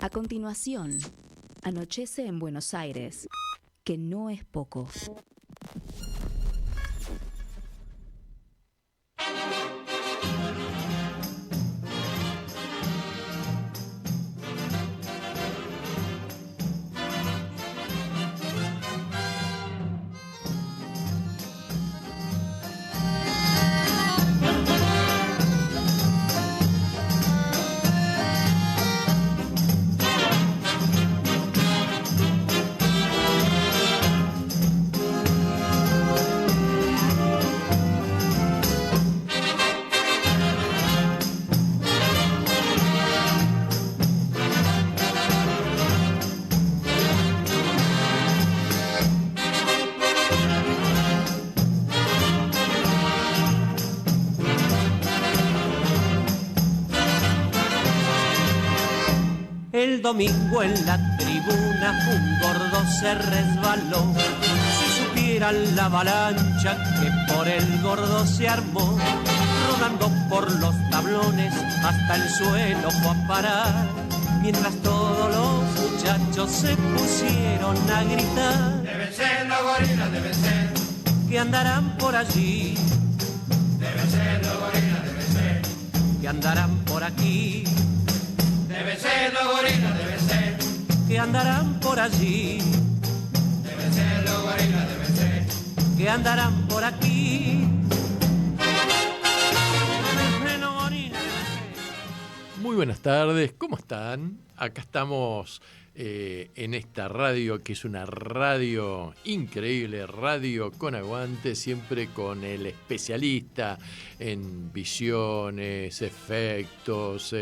A continuación, anochece en Buenos Aires, que no es poco. El domingo en la tribuna un gordo se resbaló. Si supieran la avalancha que por el gordo se armó, rodando por los tablones hasta el suelo fue a parar, mientras todos los muchachos se pusieron a gritar. Deben ser los gorilas, deben ser, que andarán por allí, deben ser los gorilas, deben ser, que andarán por aquí, deben ser los gorilas, deben ser, que andarán por allí, deben ser los gorilas, deben ser, que andarán por aquí. Muy buenas tardes, ¿cómo están? Acá estamos en esta radio, que es una radio increíble, radio con aguante, siempre con el especialista en visiones, efectos,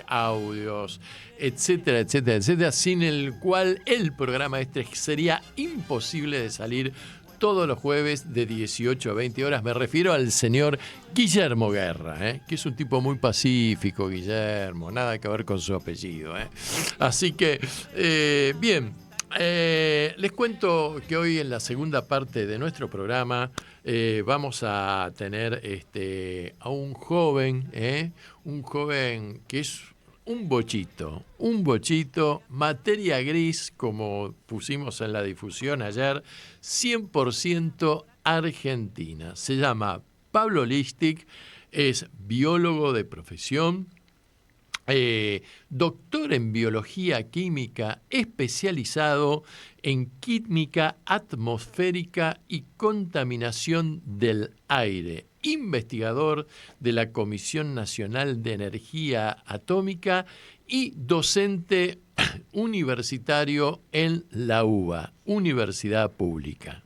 audios, etcétera, etcétera, etcétera, sin el cual el programa sería imposible de salir todos los jueves de 18 a 20 horas. Me refiero al señor Guillermo Guerra, que es un tipo muy pacífico, Guillermo, nada que ver con su apellido. Así que, bien, les cuento que hoy en la segunda parte de nuestro programa vamos a tener a un joven que es un bochito, materia gris, como pusimos en la difusión ayer, 100% argentina. Se llama Pablo Listic, es biólogo de profesión, doctor en biología química, especializado en química atmosférica y contaminación del aire, investigador de la Comisión Nacional de Energía Atómica y docente universitario en la UBA, Universidad Pública.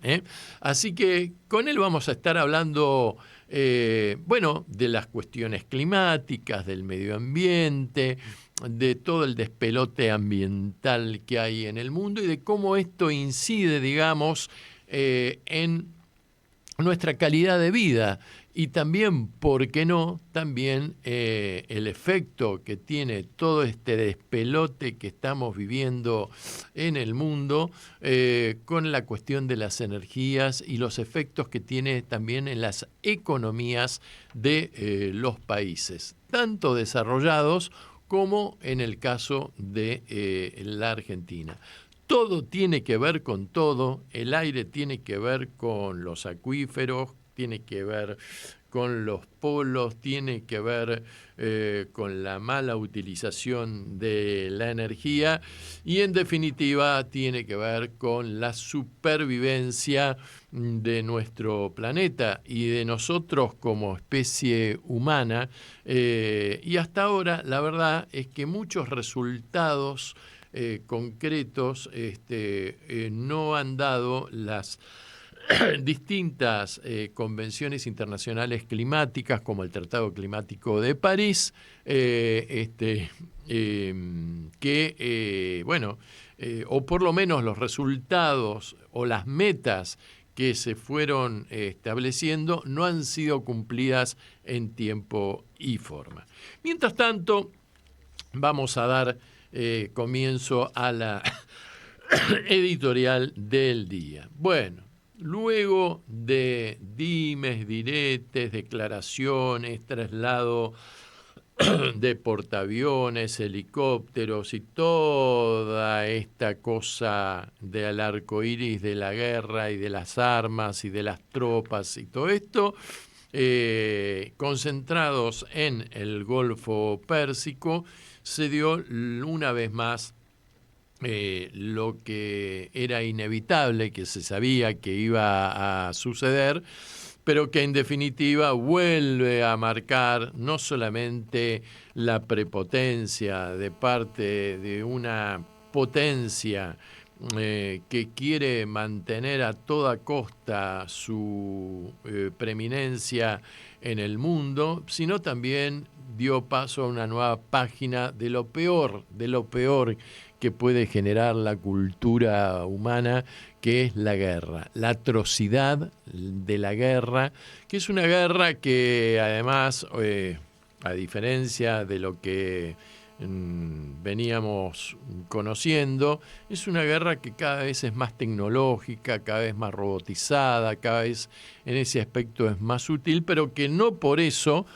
Así que con él vamos a estar hablando de las cuestiones climáticas, del medio ambiente, de todo el despelote ambiental que hay en el mundo y de cómo esto incide, digamos, en nuestra calidad de vida y también, ¿por qué no?, también el efecto que tiene todo este despelote que estamos viviendo en el mundo con la cuestión de las energías y los efectos que tiene también en las economías de los países, tanto desarrollados como en el caso de la Argentina. Todo tiene que ver con todo, el aire tiene que ver con los acuíferos, tiene que ver con los polos, tiene que ver con la mala utilización de la energía y en definitiva tiene que ver con la supervivencia de nuestro planeta y de nosotros como especie humana. Y hasta ahora la verdad es que muchos resultados concretos no han dado las distintas convenciones internacionales climáticas como el Tratado Climático de París, o por lo menos los resultados o las metas que se fueron estableciendo no han sido cumplidas en tiempo y forma. Mientras tanto, vamos a dar comienzo a la editorial del día. Bueno, luego de dimes, diretes, declaraciones, traslado de portaaviones, helicópteros y toda esta cosa del arco iris de la guerra y de las armas y de las tropas y todo esto, concentrados en el Golfo Pérsico, se dio una vez más lo que era inevitable, que se sabía que iba a suceder, pero que en definitiva vuelve a marcar no solamente la prepotencia de parte de una potencia que quiere mantener a toda costa su preeminencia en el mundo, sino también dio paso a una nueva página de lo peor que puede generar la cultura humana, que es la guerra, la atrocidad de la guerra, que es una guerra que además, a diferencia de lo que veníamos conociendo, es una guerra que cada vez es más tecnológica, cada vez más robotizada, cada vez en ese aspecto es más útil, pero que no por eso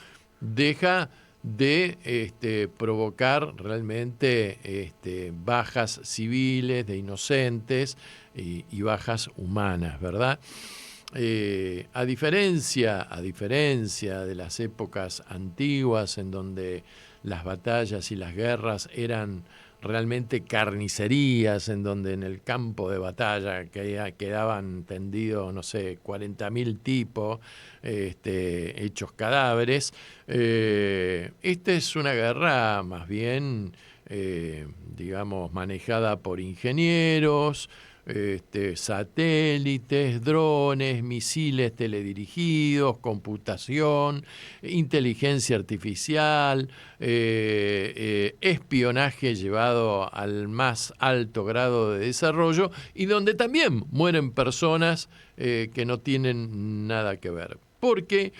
deja de provocar realmente bajas civiles, de inocentes y bajas humanas, ¿verdad? A diferencia de las épocas antiguas en donde las batallas y las guerras eran realmente carnicerías, en donde en el campo de batalla quedaban tendidos, no sé, 40.000 tipos hechos cadáveres. Esta es una guerra más bien, digamos, manejada por ingenieros, satélites, drones, misiles teledirigidos, computación, inteligencia artificial, espionaje llevado al más alto grado de desarrollo y donde también mueren personas que no tienen nada que ver. Porque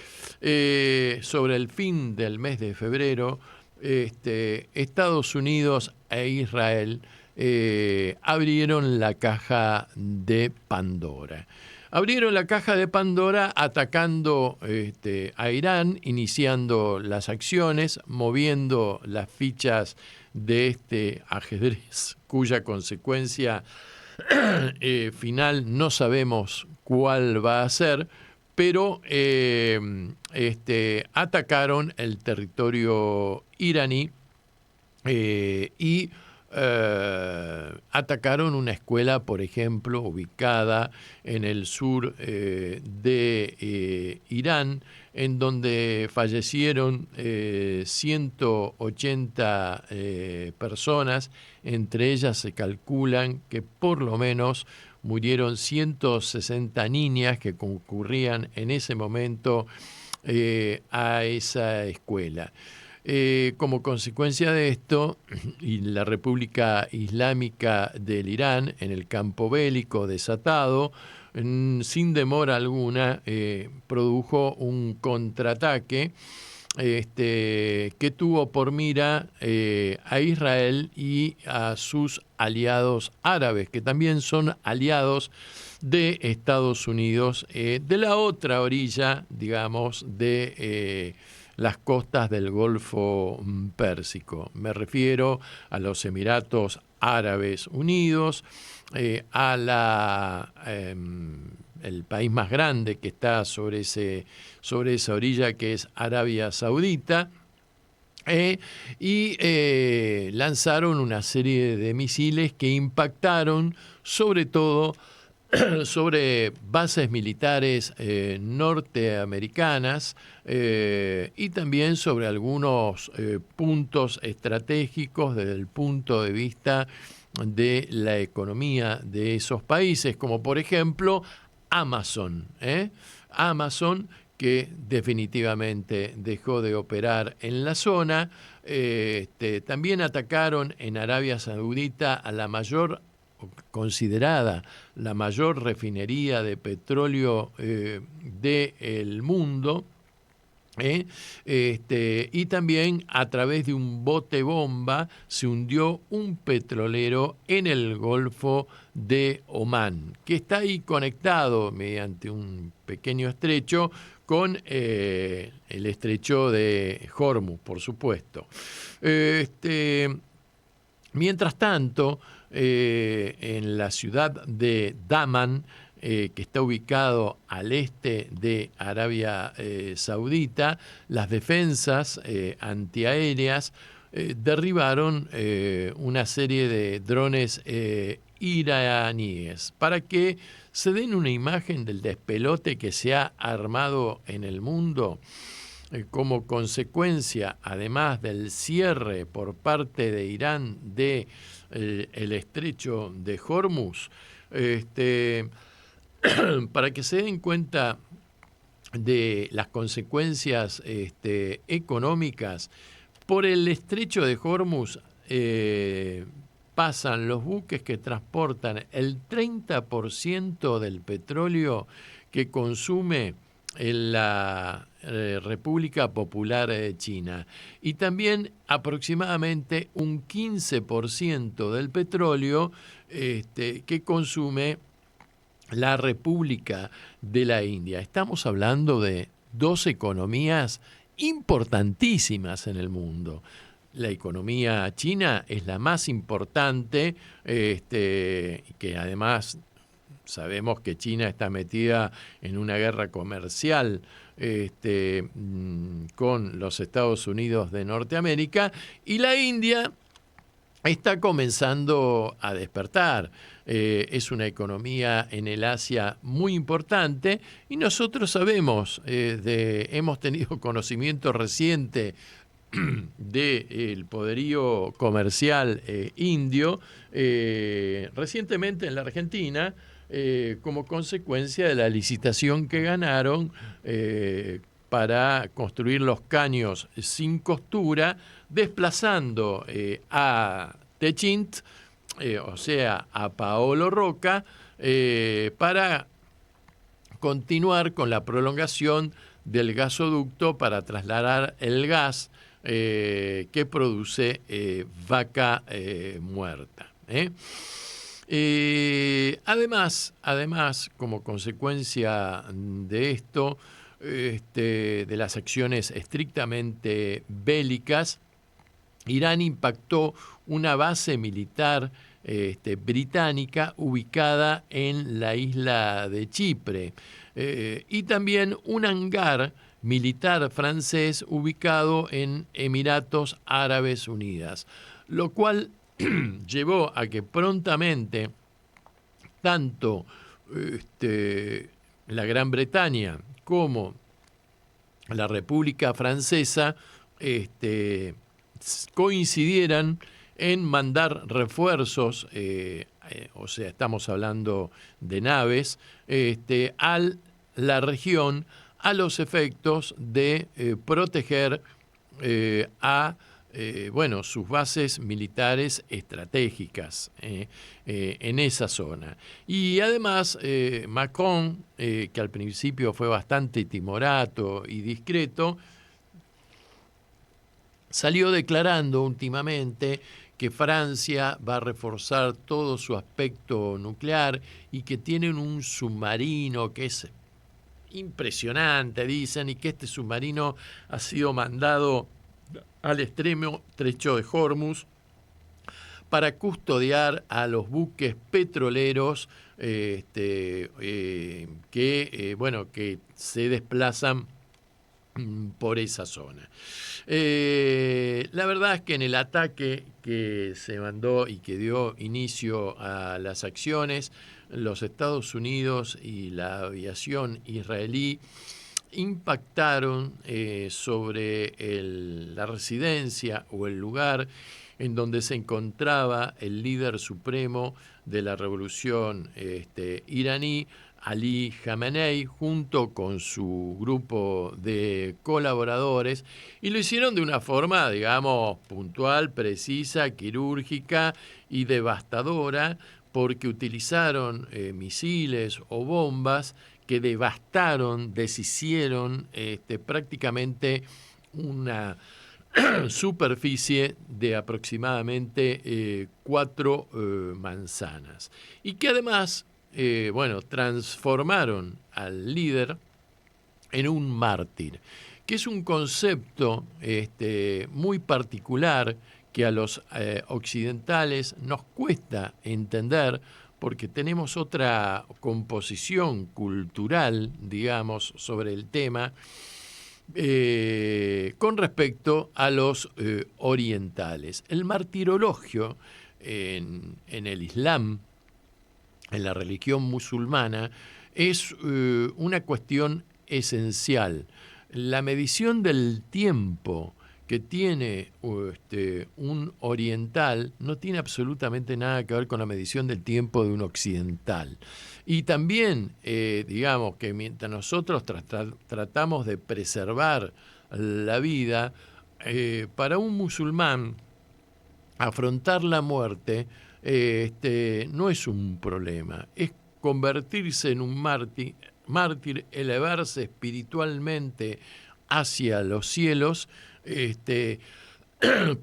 sobre el fin del mes de febrero, Estados Unidos e Israel abrieron la caja de Pandora. Abrieron la caja de Pandora atacando a Irán, iniciando las acciones, moviendo las fichas de este ajedrez, cuya consecuencia final no sabemos cuál va a ser, pero atacaron el territorio iraní y atacaron una escuela, por ejemplo, ubicada en el sur de Irán, en donde fallecieron 180 personas. Entre ellas se calculan que por lo menos murieron 160 niñas que concurrían en ese momento a esa escuela. Como consecuencia de esto, y la República Islámica del Irán, en el campo bélico desatado, sin demora alguna, produjo un contraataque que tuvo por mira a Israel y a sus aliados árabes, que también son aliados de Estados Unidos, de la otra orilla, digamos, de las costas del Golfo Pérsico. Me refiero a los Emiratos Árabes Unidos, el país más grande que está sobre esa orilla, que es Arabia Saudita, y lanzaron una serie de misiles que impactaron sobre todo sobre bases militares norteamericanas y también sobre algunos puntos estratégicos desde el punto de vista de la economía de esos países, como por ejemplo Amazon. Amazon, que definitivamente dejó de operar en la zona. También atacaron en Arabia Saudita a la considerada la mayor refinería de petróleo del mundo, Y también a través de un bote bomba se hundió un petrolero en el Golfo de Omán, que está ahí conectado mediante un pequeño estrecho con el estrecho de Hormuz, por supuesto. Mientras tanto, en la ciudad de Daman, que está ubicado al este de Arabia Saudita, las defensas antiaéreas derribaron una serie de drones iraníes para que se den una imagen del despelote que se ha armado en el mundo. Como consecuencia, además del cierre por parte de Irán de el estrecho de Hormuz, para que se den cuenta de las consecuencias económicas, por el estrecho de Hormuz pasan los buques que transportan el 30% del petróleo que consume en la República Popular China, y también aproximadamente un 15% del petróleo que consume la República de la India. Estamos hablando de dos economías importantísimas en el mundo. La economía china es la más importante, que además sabemos que China está metida en una guerra comercial con los Estados Unidos de Norteamérica, y la India está comenzando a despertar. Es una economía en el Asia muy importante, y nosotros sabemos, hemos tenido conocimiento reciente del poderío comercial indio, recientemente en la Argentina, como consecuencia de la licitación que ganaron para construir los caños sin costura, desplazando a Techint, o sea, a Paolo Roca, para continuar con la prolongación del gasoducto para trasladar el gas que produce Vaca Muerta. Además, como consecuencia de esto, de las acciones estrictamente bélicas, Irán impactó una base militar británica ubicada en la isla de Chipre, y también un hangar militar francés ubicado en Emiratos Árabes Unidos, lo cual llevó a que prontamente tanto la Gran Bretaña como la República Francesa coincidieran en mandar refuerzos, o sea, estamos hablando de naves, a la región, a los efectos de proteger a sus bases militares estratégicas en esa zona. Y además Macron, que al principio fue bastante timorato y discreto, salió declarando últimamente que Francia va a reforzar todo su aspecto nuclear y que tienen un submarino que es impresionante, dicen, y que este submarino ha sido mandado al extremo estrecho de Hormuz para custodiar a los buques petroleros que se desplazan por esa zona. La verdad es que en el ataque que se mandó y que dio inicio a las acciones, los Estados Unidos y la aviación israelí impactaron sobre la residencia o el lugar en donde se encontraba el líder supremo de la revolución iraní, Ali Khamenei, junto con su grupo de colaboradores, y lo hicieron de una forma, digamos, puntual, precisa, quirúrgica y devastadora, porque utilizaron misiles o bombas que devastaron, deshicieron prácticamente una superficie de aproximadamente 4 manzanas. Y que además, transformaron al líder en un mártir, que es un concepto muy particular que a los occidentales nos cuesta entender porque tenemos otra composición cultural, digamos, sobre el tema con respecto a los orientales. El martirologio en el Islam, en la religión musulmana, es una cuestión esencial. La medición del tiempo que tiene un oriental no tiene absolutamente nada que ver con la medición del tiempo de un occidental. Y también, digamos que mientras nosotros tratamos de preservar la vida, para un musulmán afrontar la muerte no es un problema, es convertirse en un mártir, elevarse espiritualmente hacia los cielos,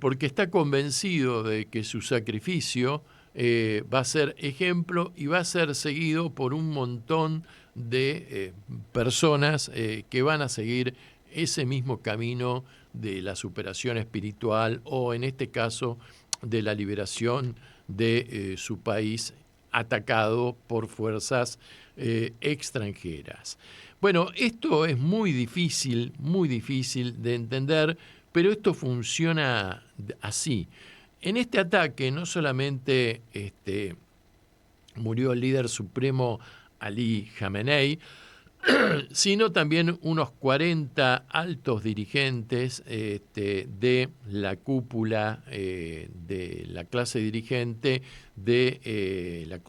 porque está convencido de que su sacrificio va a ser ejemplo y va a ser seguido por un montón de personas que van a seguir ese mismo camino de la superación espiritual o, en este caso, de la liberación de su país atacado por fuerzas extranjeras. Bueno, esto es muy difícil de entender, pero esto funciona así. En este ataque no solamente murió el líder supremo Ali Khamenei, sino también unos 40 altos dirigentes de la cúpula, de la clase dirigente, de la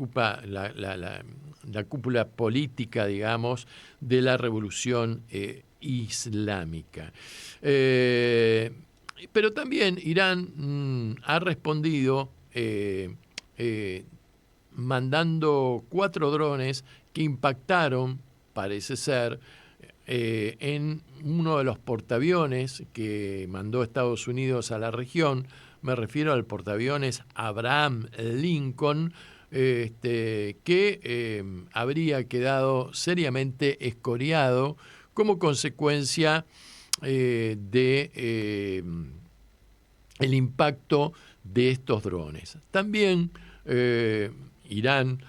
cúpula política, digamos, de la revolución islámica. Pero también Irán ha respondido mandando 4 drones que impactaron, parece ser, en uno de los portaaviones que mandó Estados Unidos a la región. Me refiero al portaaviones Abraham Lincoln, que habría quedado seriamente escoriado como consecuencia de el impacto de estos drones. También Irán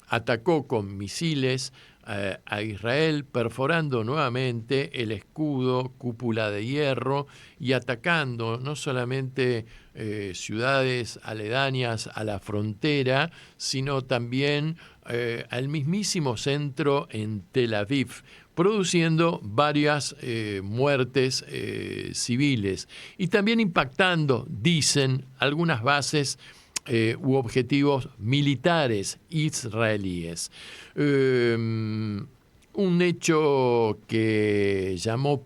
atacó con misiles a Israel, perforando nuevamente el escudo, cúpula de hierro, y atacando no solamente ciudades aledañas a la frontera, sino también al mismísimo centro en Tel Aviv, produciendo varias muertes civiles y también impactando, dicen, algunas bases u objetivos militares israelíes. Un hecho que llamó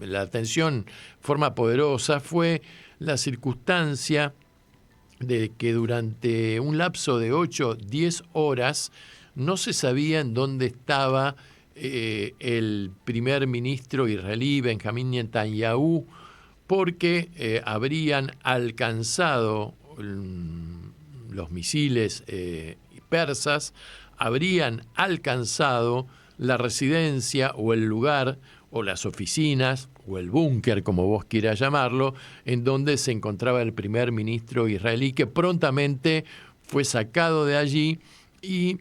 la atención de forma poderosa fue la circunstancia de que durante un lapso de 8-10 horas no se sabía en dónde estaba el primer ministro israelí, Benjamín Netanyahu, porque habrían alcanzado los misiles persas, habrían alcanzado la residencia o el lugar o las oficinas o el búnker, como vos quieras llamarlo, en donde se encontraba el primer ministro israelí, que prontamente fue sacado de allí y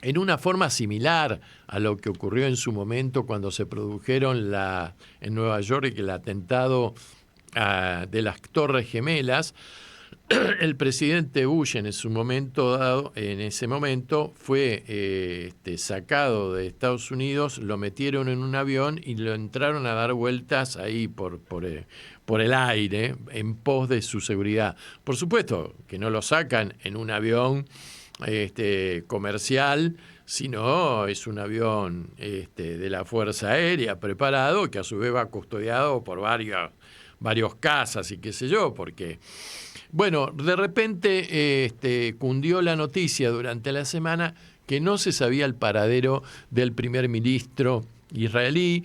en una forma similar a lo que ocurrió en su momento cuando se produjeron en Nueva York el atentado de las Torres Gemelas, el presidente Bush en ese momento fue sacado de Estados Unidos, lo metieron en un avión y lo entraron a dar vueltas ahí por el aire en pos de su seguridad. Por supuesto que no lo sacan en un avión comercial, sino es un avión de la Fuerza Aérea preparado, que a su vez va custodiado por varios cazas y qué sé yo, porque Bueno, de repente cundió la noticia durante la semana que no se sabía el paradero del primer ministro israelí.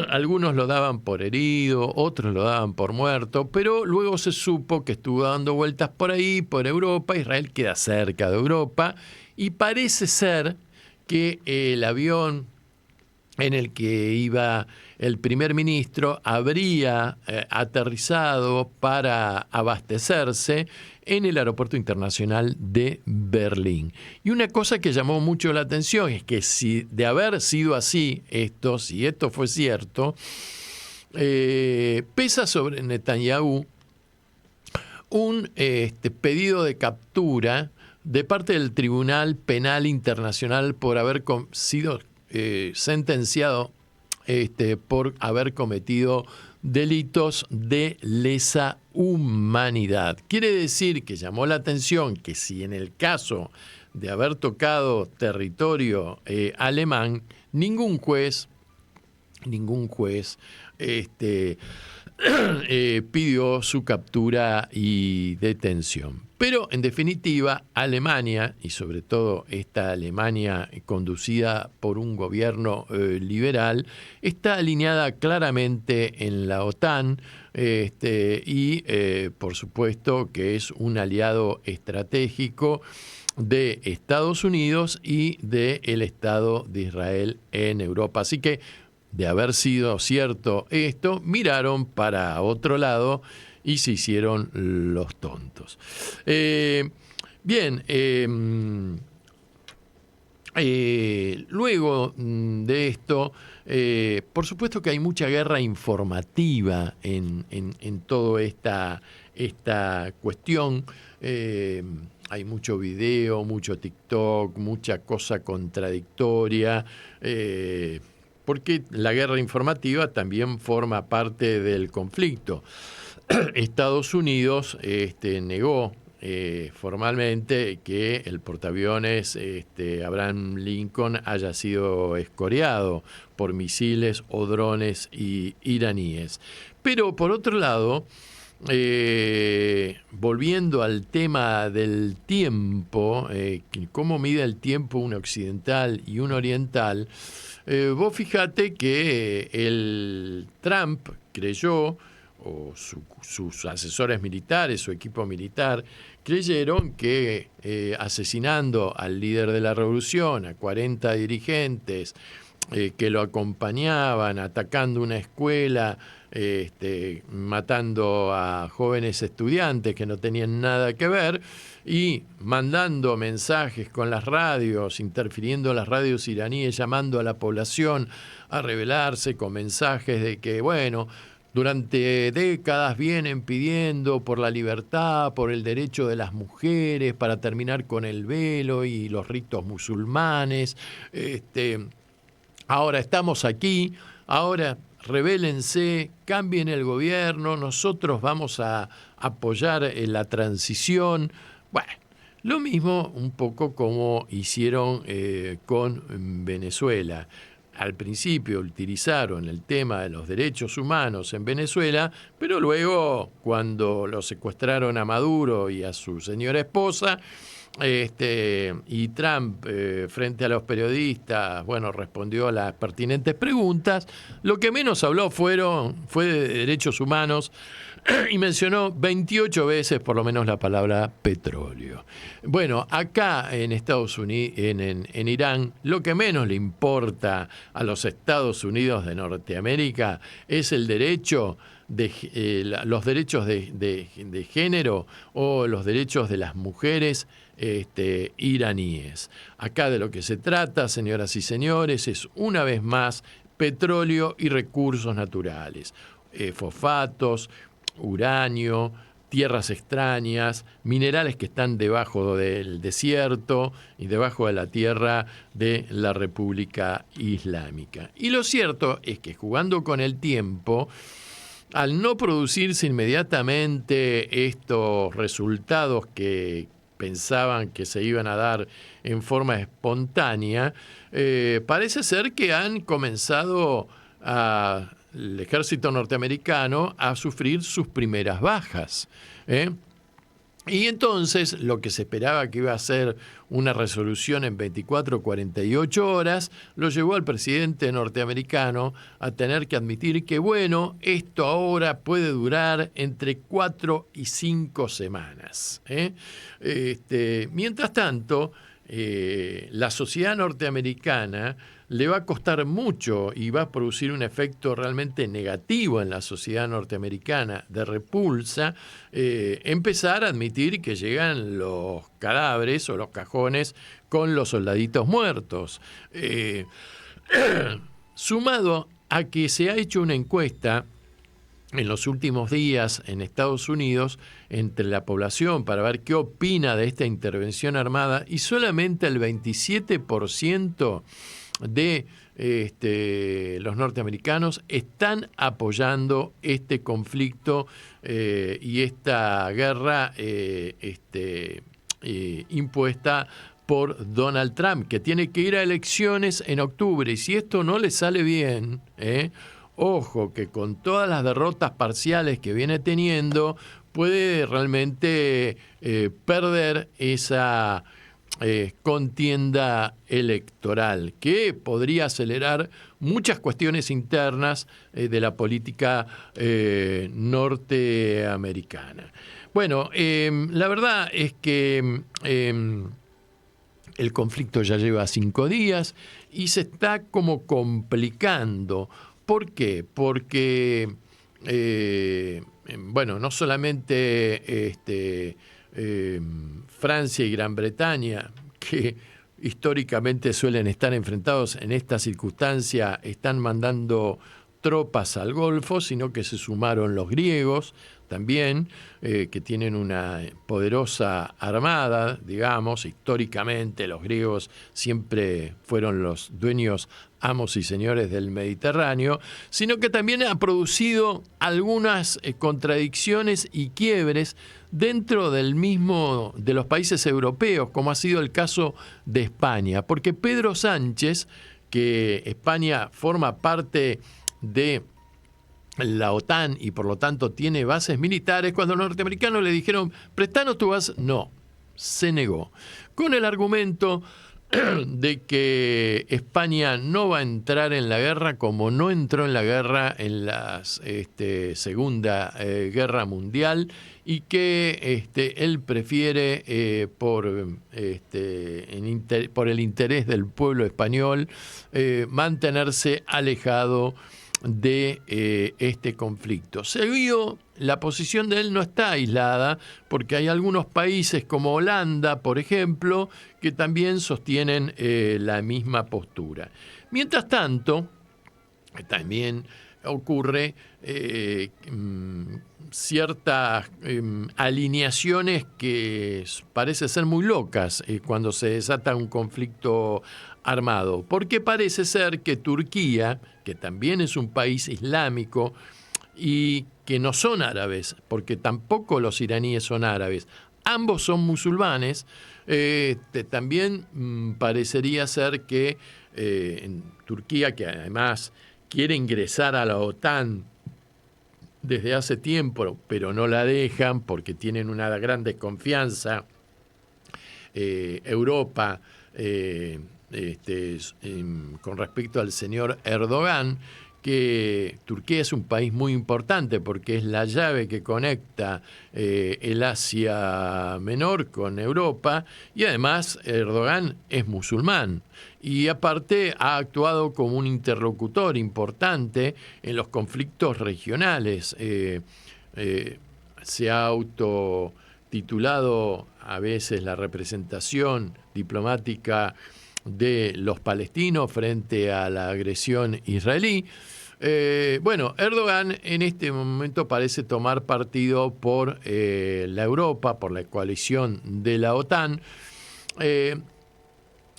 Algunos lo daban por herido, otros lo daban por muerto, pero luego se supo que estuvo dando vueltas por ahí, por Europa. Israel queda cerca de Europa y parece ser que el avión en el que iba el primer ministro habría aterrizado para abastecerse en el Aeropuerto Internacional de Berlín. Y una cosa que llamó mucho la atención es que si de haber sido así si esto fue cierto, pesa sobre Netanyahu un pedido de captura de parte del Tribunal Penal Internacional por haber sido sentenciado por haber cometido delitos de lesa humanidad. Quiere decir que llamó la atención que si en el caso de haber tocado territorio alemán, ningún juez pidió su captura y detención. Pero, en definitiva, Alemania, y sobre todo esta Alemania conducida por un gobierno liberal, está alineada claramente en la OTAN y, por supuesto, que es un aliado estratégico de Estados Unidos y del Estado de Israel en Europa. Así que, de haber sido cierto esto, miraron para otro lado y se hicieron los tontos. Luego de esto, por supuesto que hay mucha guerra informativa en toda esta cuestión. Hay mucho video, mucho TikTok, mucha cosa contradictoria, porque la guerra informativa también forma parte del conflicto. Estados Unidos negó formalmente que el portaaviones Abraham Lincoln haya sido escoreado por misiles o drones iraníes. Pero por otro lado, volviendo al tema del tiempo, cómo mide el tiempo un occidental y un oriental, vos fíjate que el Trump creyó, o sus asesores militares, su equipo militar, creyeron que asesinando al líder de la revolución, a 40 dirigentes que lo acompañaban, atacando una escuela, matando a jóvenes estudiantes que no tenían nada que ver y mandando mensajes con las radios, interfiriendo las radios iraníes, llamando a la población a rebelarse con mensajes de que, bueno, durante décadas vienen pidiendo por la libertad, por el derecho de las mujeres, para terminar con el velo y los ritos musulmanes. Ahora estamos aquí, ahora rebélense, cambien el gobierno, nosotros vamos a apoyar la transición. Bueno, lo mismo un poco como hicieron con Venezuela. Al principio utilizaron el tema de los derechos humanos en Venezuela, pero luego, cuando lo secuestraron a Maduro y a su señora esposa, y Trump, frente a los periodistas, bueno, respondió a las pertinentes preguntas, lo que menos habló fue de derechos humanos y mencionó 28 veces por lo menos la palabra petróleo. Bueno, acá en Estados Unidos, en Irán, lo que menos le importa a los Estados Unidos de Norteamérica es el derecho los derechos de género o los derechos de las mujeres iraníes. Acá de lo que se trata, señoras y señores, es una vez más petróleo y recursos naturales, fosfatos, uranio, tierras extrañas, minerales que están debajo del desierto y debajo de la tierra de la República Islámica. Y lo cierto es que, jugando con el tiempo, al no producirse inmediatamente estos resultados que pensaban que se iban a dar en forma espontánea, parece ser que han comenzado el ejército norteamericano a sufrir sus primeras bajas. Y entonces lo que se esperaba que iba a ser una resolución en 24 o 48 horas, lo llevó al presidente norteamericano a tener que admitir que, bueno, esto ahora puede durar entre 4 y 5 semanas. Mientras tanto, la sociedad norteamericana le va a costar mucho y va a producir un efecto realmente negativo en la sociedad norteamericana de repulsa, empezar a admitir que llegan los cadáveres o los cajones con los soldaditos muertos. Sumado a que se ha hecho una encuesta en los últimos días en Estados Unidos entre la población para ver qué opina de esta intervención armada, y solamente el 27% de los norteamericanos están apoyando este conflicto y esta guerra impuesta por Donald Trump, que tiene que ir a elecciones en octubre. Y si esto no le sale bien, ojo, que con todas las derrotas parciales que viene teniendo, puede realmente perder esa contienda electoral, que podría acelerar muchas cuestiones internas de la política norteamericana. Bueno, la verdad es que el conflicto ya lleva 5 días y se está como complicando. ¿Por qué? Porque, bueno, no solamente Francia y Gran Bretaña, que históricamente suelen estar enfrentados en esta circunstancia, están mandando tropas al Golfo, sino que se sumaron los griegos también, que tienen una poderosa armada, digamos. Históricamente los griegos siempre fueron los dueños, amos y señores del Mediterráneo, sino que también ha producido algunas contradicciones y quiebres dentro del mismo de los países europeos, como ha sido el caso de España, porque Pedro Sánchez, que España forma parte de la OTAN y por lo tanto tiene bases militares, cuando los norteamericanos le dijeron, prestanos tu base, no, se negó, con el argumento de que España no va a entrar en la guerra como no entró en la guerra en la Segunda Guerra Mundial, y que él prefiere por el interés del pueblo español mantenerse alejado de este conflicto. Seguido, la posición de él no está aislada, porque hay algunos países como Holanda, por ejemplo, que también sostienen la misma postura. Mientras tanto, también ocurre ciertas alineaciones que parece ser muy locas cuando se desata un conflicto armado, porque parece ser que Turquía, que también es un país islámico y que no son árabes, porque tampoco los iraníes son árabes, ambos son musulmanes, también parecería ser que en Turquía, que además quiere ingresar a la OTAN desde hace tiempo, pero no la dejan porque tienen una gran desconfianza, Europa, con respecto al señor Erdogan, que Turquía es un país muy importante porque es la llave que conecta el Asia Menor con Europa, y además Erdogan es musulmán y aparte ha actuado como un interlocutor importante en los conflictos regionales. Se ha autotitulado a veces la representación diplomática de los palestinos frente a la agresión israelí. Bueno, Erdogan en este momento parece tomar partido por la Europa, por la coalición de la OTAN.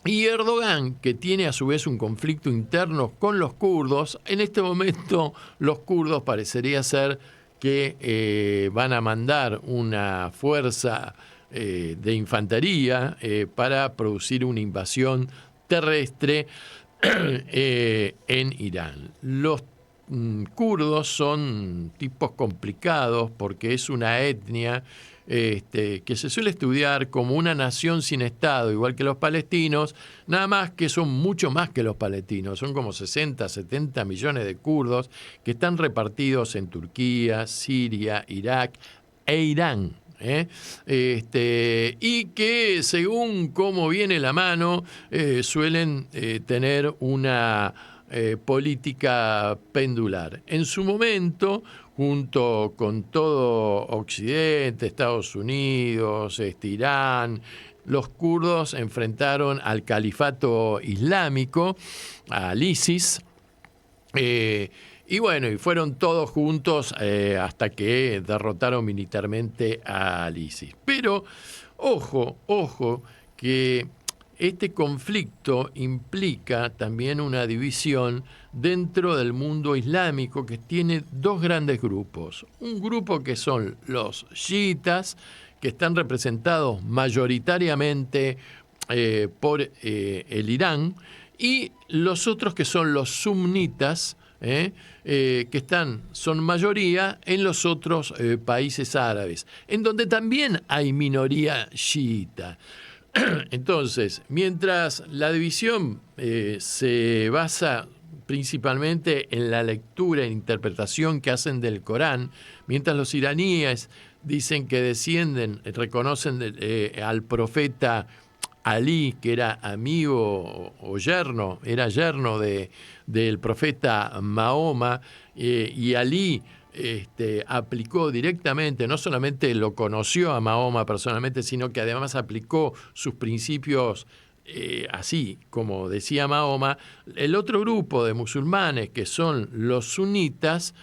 Y Erdogan, que tiene a su vez un conflicto interno con los kurdos, en este momento los kurdos parecería ser que van a mandar una fuerza de infantería para producir una invasión terrestre en Irán. Los kurdos son tipos complicados porque es una etnia que se suele estudiar como una nación sin Estado, igual que los palestinos, nada más que son mucho más que los palestinos, son como 60, 70 millones de kurdos que están repartidos en Turquía, Siria, Irak e Irán. Y que según cómo viene la mano suelen tener una política pendular. En su momento, junto con todo Occidente, Estados Unidos, Irán, los kurdos enfrentaron al califato islámico, al ISIS, y bueno, y fueron todos juntos hasta que derrotaron militarmente al ISIS. Pero, ojo, que este conflicto implica también una división dentro del mundo islámico que tiene dos grandes grupos. Un grupo que son los chiitas, que están representados mayoritariamente por el Irán, y los otros que son los sunitas, que son mayoría en los otros países árabes, en donde también hay minoría chiita. Entonces, mientras la división se basa principalmente en la lectura e interpretación que hacen del Corán, mientras los iraníes dicen que reconocen al profeta Ali, que era amigo o yerno, era yerno del profeta Mahoma, y Ali aplicó directamente, no solamente lo conoció a Mahoma personalmente, sino que además aplicó sus principios así como decía Mahoma. El otro grupo de musulmanes, que son los sunitas,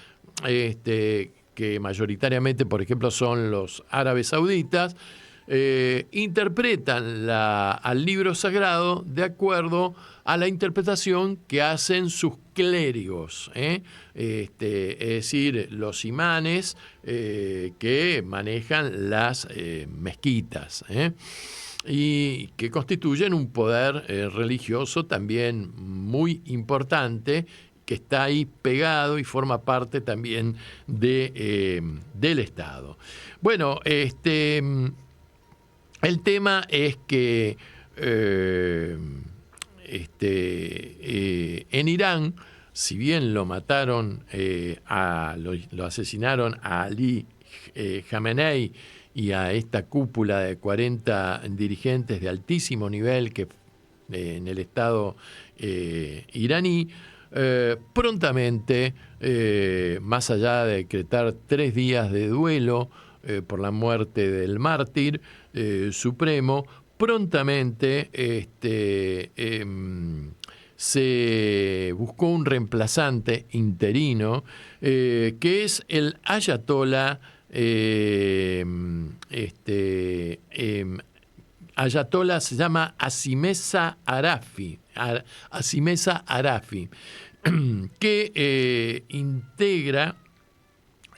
que mayoritariamente, por ejemplo, son los árabes sauditas, interpretan al libro sagrado de acuerdo a la interpretación que hacen sus clérigos, es decir, los imanes que manejan las mezquitas, y que constituyen un poder religioso también muy importante, que está ahí pegado y forma parte también del Estado. Bueno, el tema es que en Irán, si bien lo mataron, lo asesinaron a Ali Khamenei y a esta cúpula de 40 dirigentes de altísimo nivel que en el Estado iraní, prontamente, más allá de decretar 3 días de duelo por la muerte del mártir supremo, prontamente se buscó un reemplazante interino, que es el ayatolá ayatolá se llama Asimeza Arafi, que integra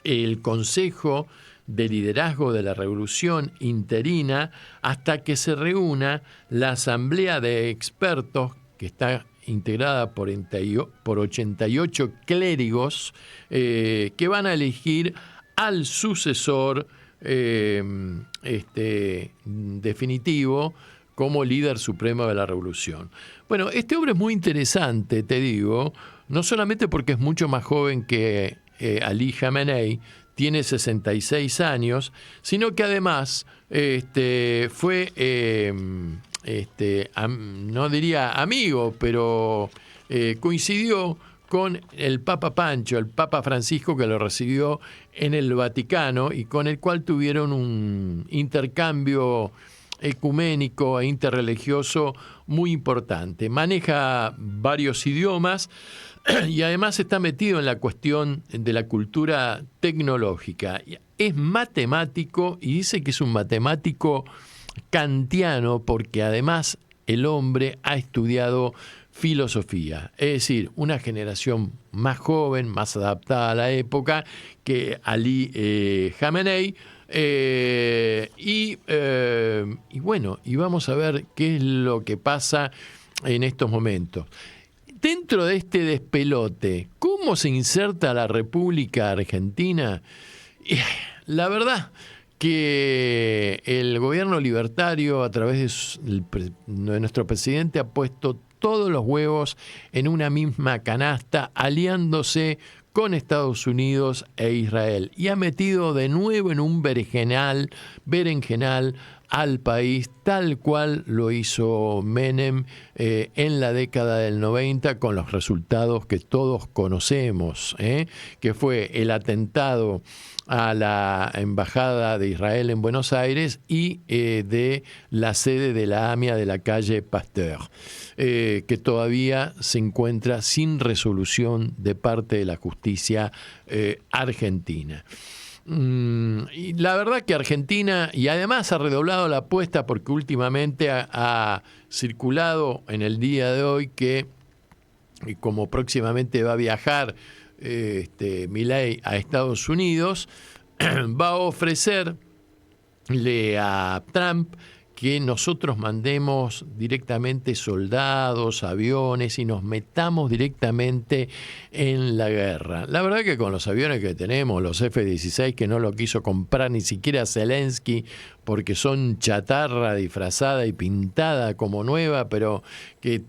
el Consejo de Liderazgo de la Revolución interina hasta que se reúna la Asamblea de Expertos, que está integrada por 88 clérigos, que van a elegir al sucesor definitivo como líder supremo de la revolución. Bueno, este hombre es muy interesante, te digo, no solamente porque es mucho más joven que Ali Khamenei, tiene 66 años, sino que además fue, no diría amigo, pero coincidió con el Papa Pancho, el Papa Francisco, que lo recibió en el Vaticano y con el cual tuvieron un intercambio ecuménico e interreligioso muy importante. Maneja varios idiomas y además está metido en la cuestión de la cultura tecnológica. Es matemático y dice que es un matemático kantiano porque además el hombre ha estudiado filosofía, es decir, una generación más joven, más adaptada a la época que Ali Khamenei. Y bueno, y vamos a ver qué es lo que pasa en estos momentos. dentro de este despelote, ¿cómo se inserta la República Argentina? La verdad que el gobierno libertario, a través de nuestro presidente, ha puesto todos los huevos en una misma canasta, aliándose con Estados Unidos e Israel, y ha metido de nuevo en un berenjenal al país, tal cual lo hizo Menem en la década del 90, con los resultados que todos conocemos, que fue el atentado a la Embajada de Israel en Buenos Aires y de la sede de la AMIA de la calle Pasteur, que todavía se encuentra sin resolución de parte de la justicia argentina. Y la verdad que Argentina, y además ha redoblado la apuesta porque últimamente ha circulado en el día de hoy que, como próximamente va a viajar Milei a Estados Unidos, va a ofrecerle a Trump que nosotros mandemos directamente soldados, aviones y nos metamos directamente en la guerra. La verdad que con los aviones que tenemos, los F-16, que no lo quiso comprar ni siquiera Zelensky, porque son chatarra disfrazada y pintada como nueva, pero que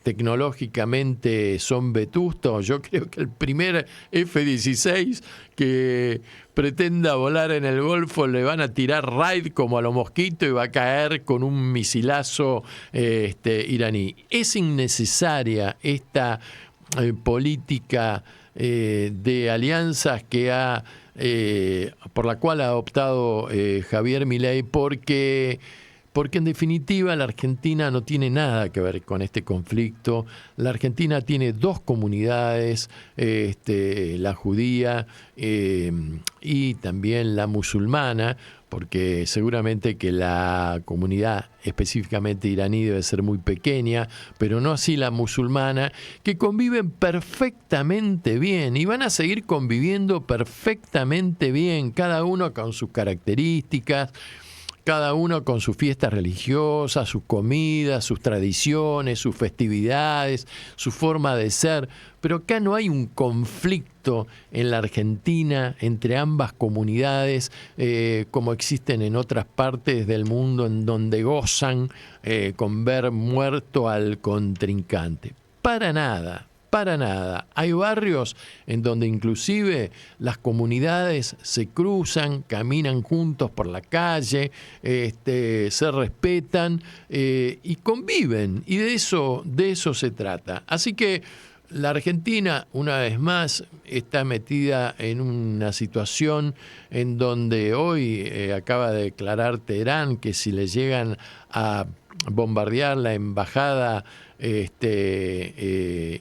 tecnológicamente son vetustos. Yo creo que el primer F-16 que pretenda volar en el Golfo le van a tirar raid como a los mosquitos y va a caer con un misilazo iraní. Es innecesaria esta política de alianzas que por la cual ha optado Javier Milei, porque en definitiva la Argentina no tiene nada que ver con este conflicto. La Argentina tiene dos comunidades, la judía y también la musulmana, porque seguramente que la comunidad específicamente iraní debe ser muy pequeña, pero no así la musulmana, que conviven perfectamente bien y van a seguir conviviendo perfectamente bien, cada uno con sus características, cada uno con sus fiestas religiosas, sus comidas, sus tradiciones, sus festividades, su forma de ser. Pero acá no hay un conflicto en la Argentina entre ambas comunidades como existen en otras partes del mundo, en donde gozan con ver muerto al contrincante. Para nada. Para nada. Hay barrios en donde inclusive las comunidades se cruzan, caminan juntos por la calle, se respetan y conviven. Y de eso se trata. Así que la Argentina, una vez más, está metida en una situación en donde hoy acaba de declarar Teherán que si le llegan a bombardear la embajada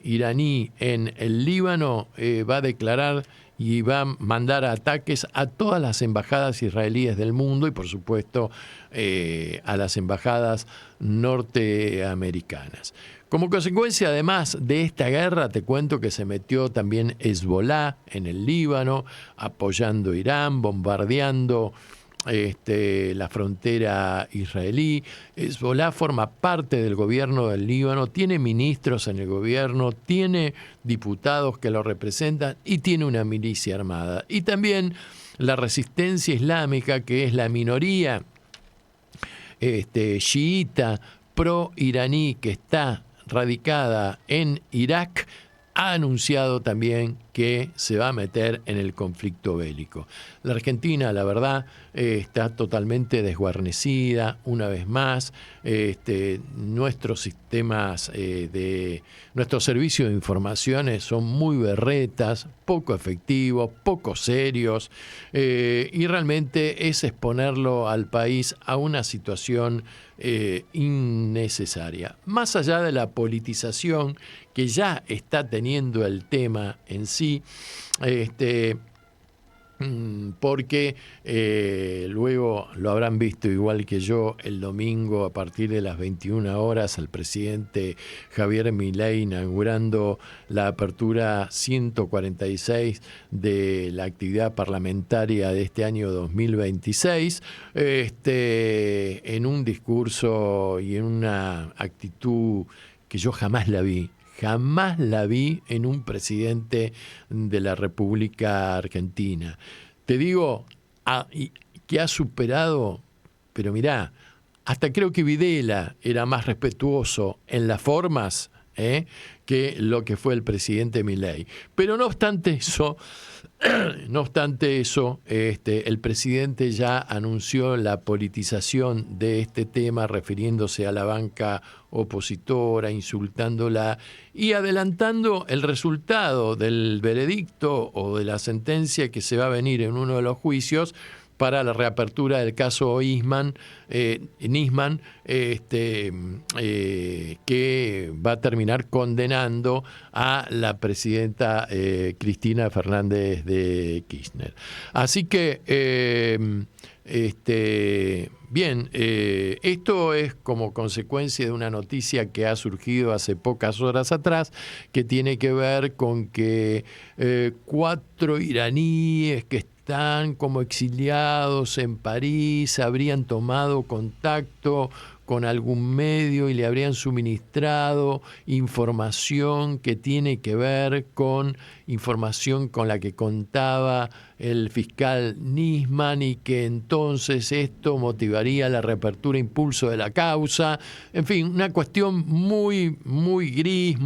iraní en el Líbano, va a declarar y va a mandar ataques a todas las embajadas israelíes del mundo y, por supuesto, a las embajadas norteamericanas. Como consecuencia, además de esta guerra, te cuento que se metió también Hezbolá en el Líbano, apoyando a Irán, bombardeando la frontera israelí. Hezbolá forma parte del gobierno del Líbano, tiene ministros en el gobierno, tiene diputados que lo representan y tiene una milicia armada. Y también la resistencia islámica, que es la minoría chiita pro-iraní que está radicada en Irak, ha anunciado también que se va a meter en el conflicto bélico. La Argentina, la verdad, está totalmente desguarnecida, una vez más. Nuestros sistemas nuestros servicios de informaciones son muy berretas, poco efectivos, poco serios, y realmente es exponerlo al país a una situación innecesaria. Más allá de la politización que ya está teniendo el tema en sí, porque luego lo habrán visto igual que yo el domingo a partir de las 21 horas al presidente Javier Milei inaugurando la apertura 146 de la actividad parlamentaria de este año 2026, en un discurso y en una actitud que yo jamás la vi jamás la vi en un presidente de la República Argentina. Te digo que ha superado, pero mirá, hasta creo que Videla era más respetuoso en las formas que lo que fue el presidente Milei. Pero no obstante eso, el presidente ya anunció la politización de este tema, refiriéndose a la banca opositora, insultándola y adelantando el resultado del veredicto o de la sentencia que se va a venir en uno de los juicios para la reapertura del caso Nisman, que va a terminar condenando a la presidenta Cristina Fernández de Kirchner. Así que, esto es como consecuencia de una noticia que ha surgido hace pocas horas atrás, que tiene que ver con que 4 iraníes que están como exiliados en París habrían tomado contacto con algún medio y le habrían suministrado información que tiene que ver con información con la que contaba el fiscal Nisman, y que entonces esto motivaría la reapertura impulso de la causa. En fin, una cuestión muy, muy gris,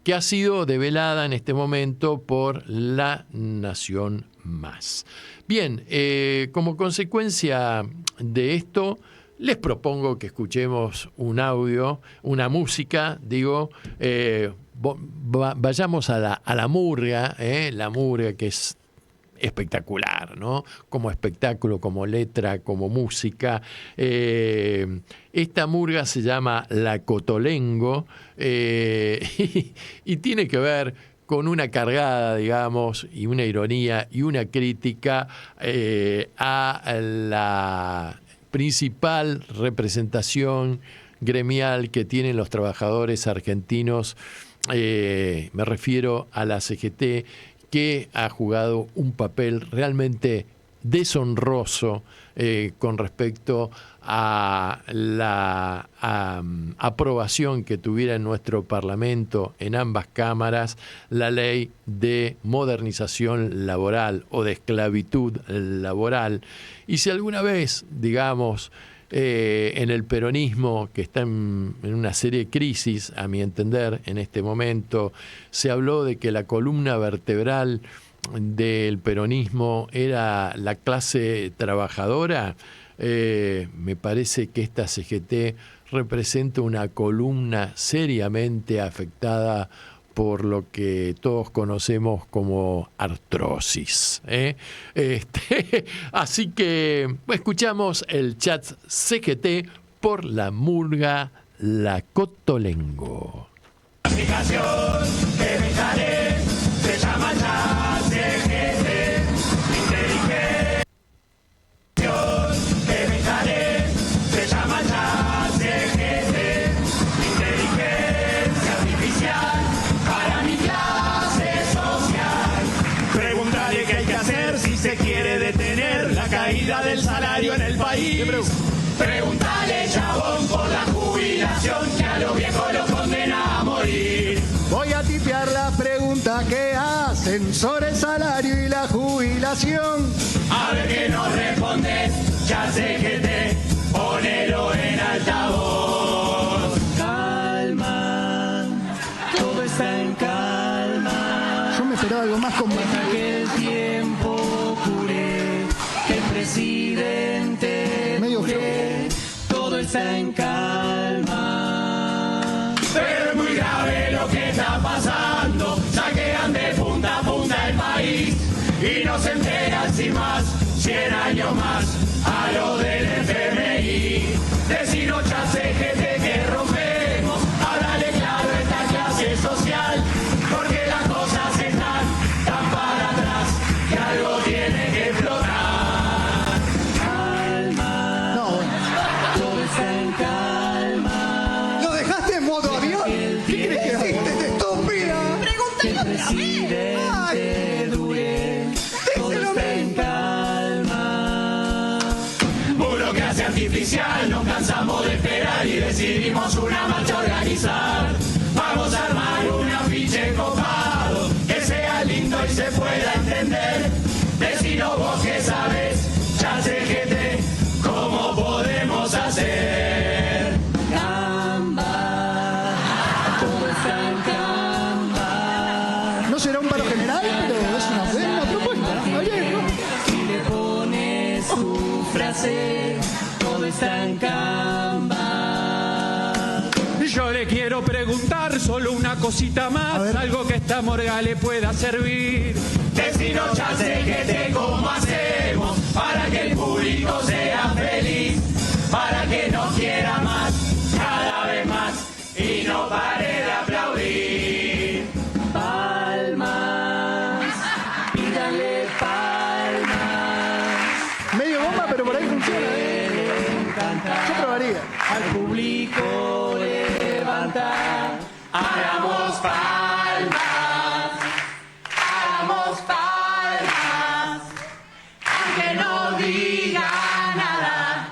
que ha sido develada en este momento por La Nación Más. Bien, como consecuencia de esto, les propongo que escuchemos un audio, una música, vayamos a la murga, la murga, que es espectacular, ¿no? Como espectáculo, como letra, como música. Esta murga se llama La Cotolengo, y tiene que ver con una cargada, digamos, y una ironía y una crítica a la principal representación gremial que tienen los trabajadores argentinos. Me refiero a la CGT, que ha jugado un papel realmente deshonroso con respecto a la aprobación que tuviera en nuestro Parlamento, en ambas cámaras, la ley de modernización laboral o de esclavitud laboral. Y si alguna vez, digamos, en el peronismo, que está en una serie de crisis, a mi entender, en este momento, se habló de que la columna vertebral del peronismo era la clase trabajadora, me parece que esta CGT representa una columna seriamente afectada por lo que todos conocemos como artrosis. Así que escuchamos el chat CGT por la murga La Cotolengo. La aplicación que me sale se llama ya CGT. Inteligencia que me sale se llama ya CGT. Inteligencia artificial para mi clase social. Pregúntale qué hay que hacer si se quiere detener la caída del salario en el país. Pregúntale, chabón, por la jubilación que a los viejos los condena a morir. Voy a tipear la pregunta que hacen sobre el salario y la jubilación. A ver qué nos respondes, ya sé que te ponelo en altavoz. Calma, todo está en calma. Yo me esperaba algo más con Deja que el tiempo cure, que el presidente medio cure, todo está en calma. Pero es muy grave lo que está pasando, saquean de punta a punta el país y no se enteran sin más, 100 años más a lo del FMI. Decinos ya CGT que rompemos, háblale claro a esta clase social, porque las cosas están tan para atrás que algo tiene que explotar. Calma, No, bueno. todo está en calma. ¿Lo dejaste en modo avión? ¿Qué crees que hiciste, estúpida? Que el presidente dure, todo está en calma. Burocracia artificial, nos cansamos de esperar y decidimos una marcha organizar. Vamos entender. Decinos vos que sabes, ya sé que te, ¿cómo podemos hacer? Gamba, todo está en Gamba. No será un paro general, pero es una propuesta. Está bien, ¿no? Si le pones tu frase, todo está en Gamba. Yo le quiero preguntar solo una cosita más, algo que esta morga le pueda servir. Decinos, ya sé que te, ¿cómo hacemos para que el público sea feliz? Para que nos quiera más, cada vez más, y no pare de aplaudir. Palmas, pídanle palmas. Medio bomba, pero por ahí funciona. Yo probaría. Al público levanta, hagamos palmas, hagamos palmas, aunque no diga nada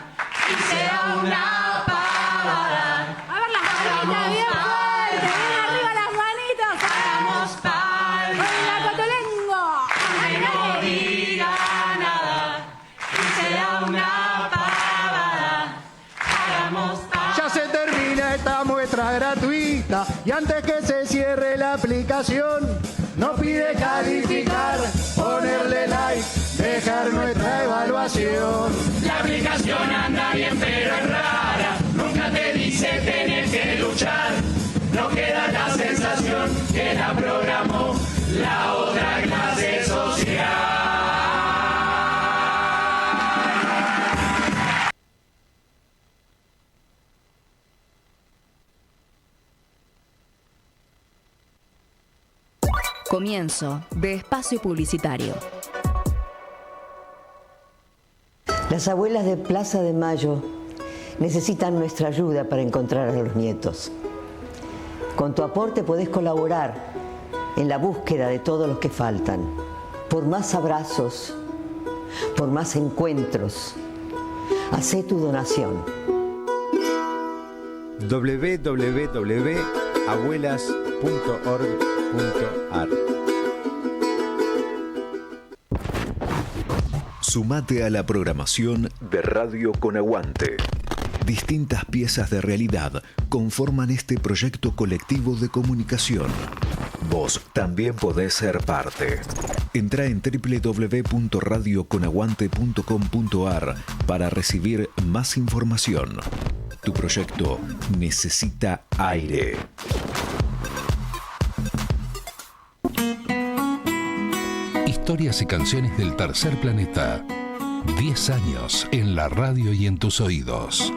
y sea una pavada. A ver las manitas, bien fuerte, bien arriba las manitas. Hagamos palmas, Con la cotolengo. aunque no diga nada y sea una pavada. Hagamos palmas. Ya se termina esta muestra gratuita y antes que se cierre la aplicación nos pide calificar, ponerle like, dejar nuestra evaluación. La aplicación anda bien pero es rara, nunca te dice tenés que luchar. No queda la sensación que la programó la otra clase social. Comienzo de espacio publicitario. Las abuelas de Plaza de Mayo necesitan nuestra ayuda para encontrar a los nietos. Con tu aporte podés colaborar en la búsqueda de todos los que faltan. Por más abrazos, por más encuentros, hacé tu donación. www.abuelas.org.ar. Sumate a la programación de Radio Con Aguante. Distintas piezas de realidad conforman este proyecto colectivo de comunicación. Vos también podés ser parte. Entrá en www.radioconaguante.com.ar para recibir más información. Tu proyecto necesita aire. Historias y canciones del tercer planeta. 10 años en la radio y en tus oídos.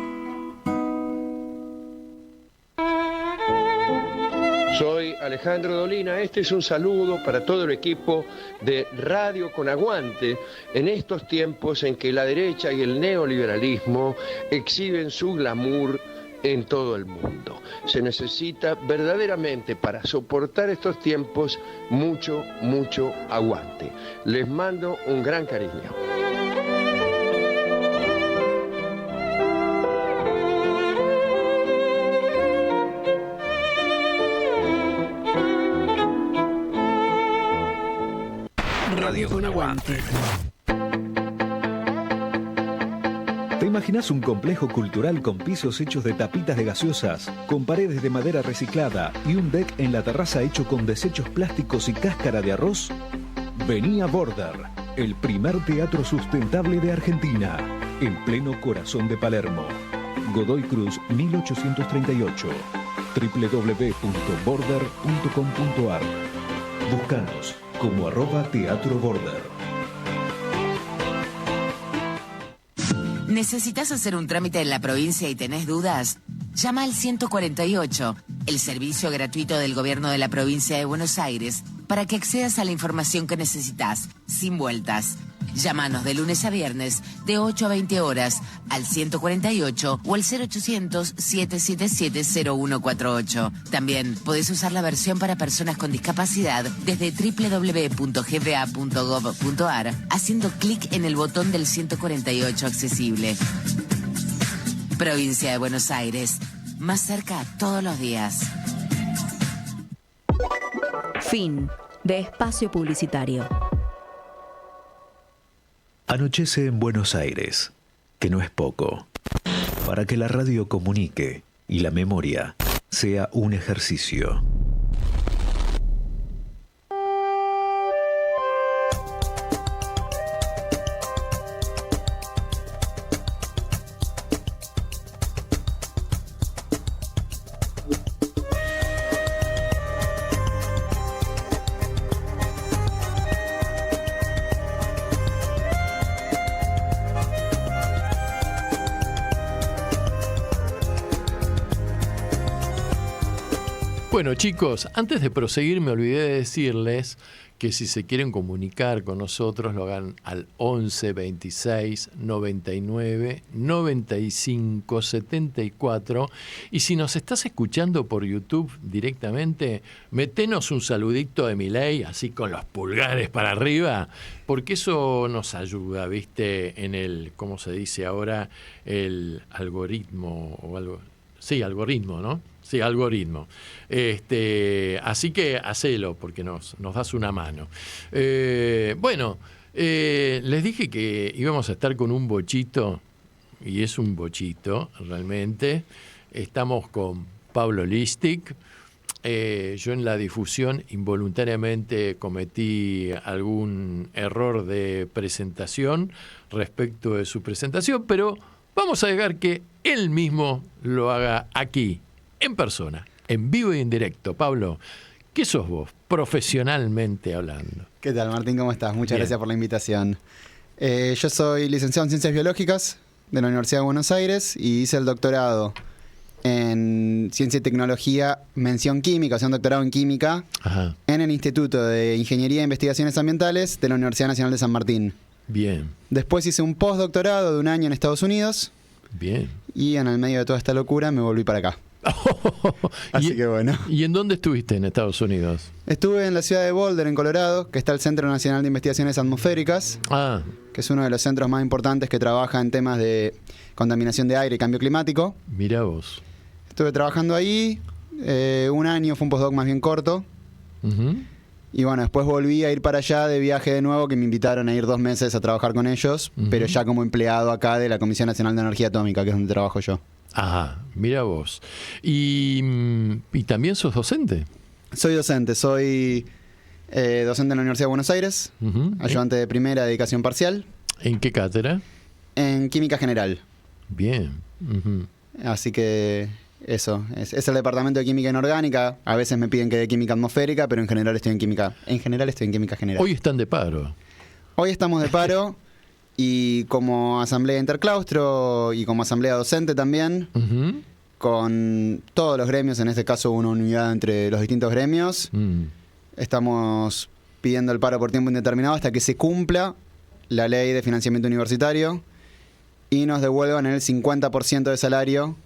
Soy Alejandro Dolina, este es un saludo para todo el equipo de Radio Con Aguante en estos tiempos en que la derecha y el neoliberalismo exhiben su glamour en todo el mundo. Se necesita verdaderamente para soportar estos tiempos mucho, mucho aguante. Les mando un gran cariño. Radio Con Aguante. ¿Te imaginas un complejo cultural con pisos hechos de tapitas de gaseosas, con paredes de madera reciclada y un deck en la terraza hecho con desechos plásticos y cáscara de arroz? Vení a Border, el primer teatro sustentable de Argentina, en pleno corazón de Palermo. Godoy Cruz 1838. www.border.com.ar. Búscanos como @teatroborder. ¿Necesitas hacer un trámite en la provincia y tenés dudas? Llama al 148, el servicio gratuito del gobierno de la provincia de Buenos Aires, para que accedas a la información que necesitas, sin vueltas. Llámanos de lunes a viernes, de 8 a 20 horas, al 148 o al 0800-777-0148. También podés usar la versión para personas con discapacidad desde www.gva.gov.ar, haciendo clic en el botón del 148 accesible. Provincia de Buenos Aires, más cerca todos los días. Fin de espacio publicitario. Anochece en Buenos Aires, que no es poco, para que la radio comunique y la memoria sea un ejercicio. Bueno, chicos, antes de proseguir me olvidé de decirles que si se quieren comunicar con nosotros lo hagan al 11 26 99 95 74 y si nos estás escuchando por YouTube directamente, metenos un saludito de Milei así con los pulgares para arriba, porque eso nos ayuda, ¿viste? En el, ¿cómo se dice ahora? El algoritmo o algo. Sí, algoritmo, ¿no? Sí, algoritmo. Así que hacelo porque nos das una mano. Bueno, les dije que íbamos a estar con un bochito, y es un bochito realmente. Estamos con Pablo Listic. Yo en la difusión involuntariamente cometí algún error de presentación respecto de su presentación, pero vamos a dejar que él mismo lo haga aquí, en persona, en vivo y en directo. Pablo, ¿qué sos vos, profesionalmente hablando? ¿Qué tal, Martín? ¿Cómo estás? Muchas gracias por la invitación. Yo soy licenciado en Ciencias Biológicas de la Universidad de Buenos Aires y hice el doctorado en Ciencia y Tecnología, mención química, o sea, un doctorado en química, Ajá. en el Instituto de Ingeniería e Investigaciones Ambientales de la Universidad Nacional de San Martín. Bien. Después hice un postdoctorado de 1 año en Estados Unidos. Bien. Y en el medio de toda esta locura me volví para acá. Así que bueno. ¿Y en dónde estuviste en Estados Unidos? Estuve en la ciudad de Boulder, en Colorado, que está el Centro Nacional de Investigaciones Atmosféricas, que es uno de los centros más importantes que trabaja en temas de contaminación de aire y cambio climático. Mirá vos. Estuve trabajando ahí 1 año, fue un postdoc más bien corto. Uh-huh. Y bueno, después volví a ir para allá de viaje de nuevo, que me invitaron a ir 2 meses a trabajar con ellos, pero ya como empleado acá de la Comisión Nacional de Energía Atómica, que es donde trabajo yo. Ajá, mira vos. ¿Y también sos docente? Soy docente, soy docente en la Universidad de Buenos Aires, ayudante de primera, dedicación parcial. ¿En qué cátedra? En Química General. Bien. Así que eso, es el departamento de Química Inorgánica. A veces me piden que dé Química Atmosférica, pero en general estoy en Química General. Hoy están de paro. Hoy estamos de paro. Y como asamblea interclaustro y como asamblea docente también, con todos los gremios, en este caso una unidad entre los distintos gremios, estamos pidiendo el paro por tiempo indeterminado hasta que se cumpla la ley de financiamiento universitario y nos devuelvan el 50% de salario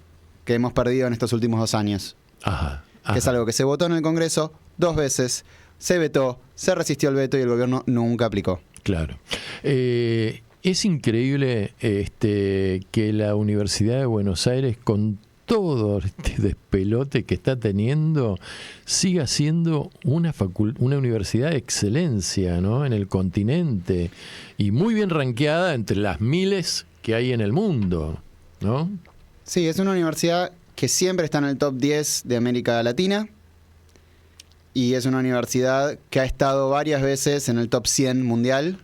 que hemos perdido en estos últimos 2 años. Ajá. Que es algo que se votó en el Congreso 2 veces, se vetó, se resistió el veto y el gobierno nunca aplicó. Claro. Es increíble que la Universidad de Buenos Aires, con todo este despelote que está teniendo, siga siendo una universidad de excelencia, ¿no? En el continente y muy bien rankeada entre las miles que hay en el mundo, ¿no? Sí, es una universidad que siempre está en el top 10 de América Latina y es una universidad que ha estado varias veces en el top 100 mundial.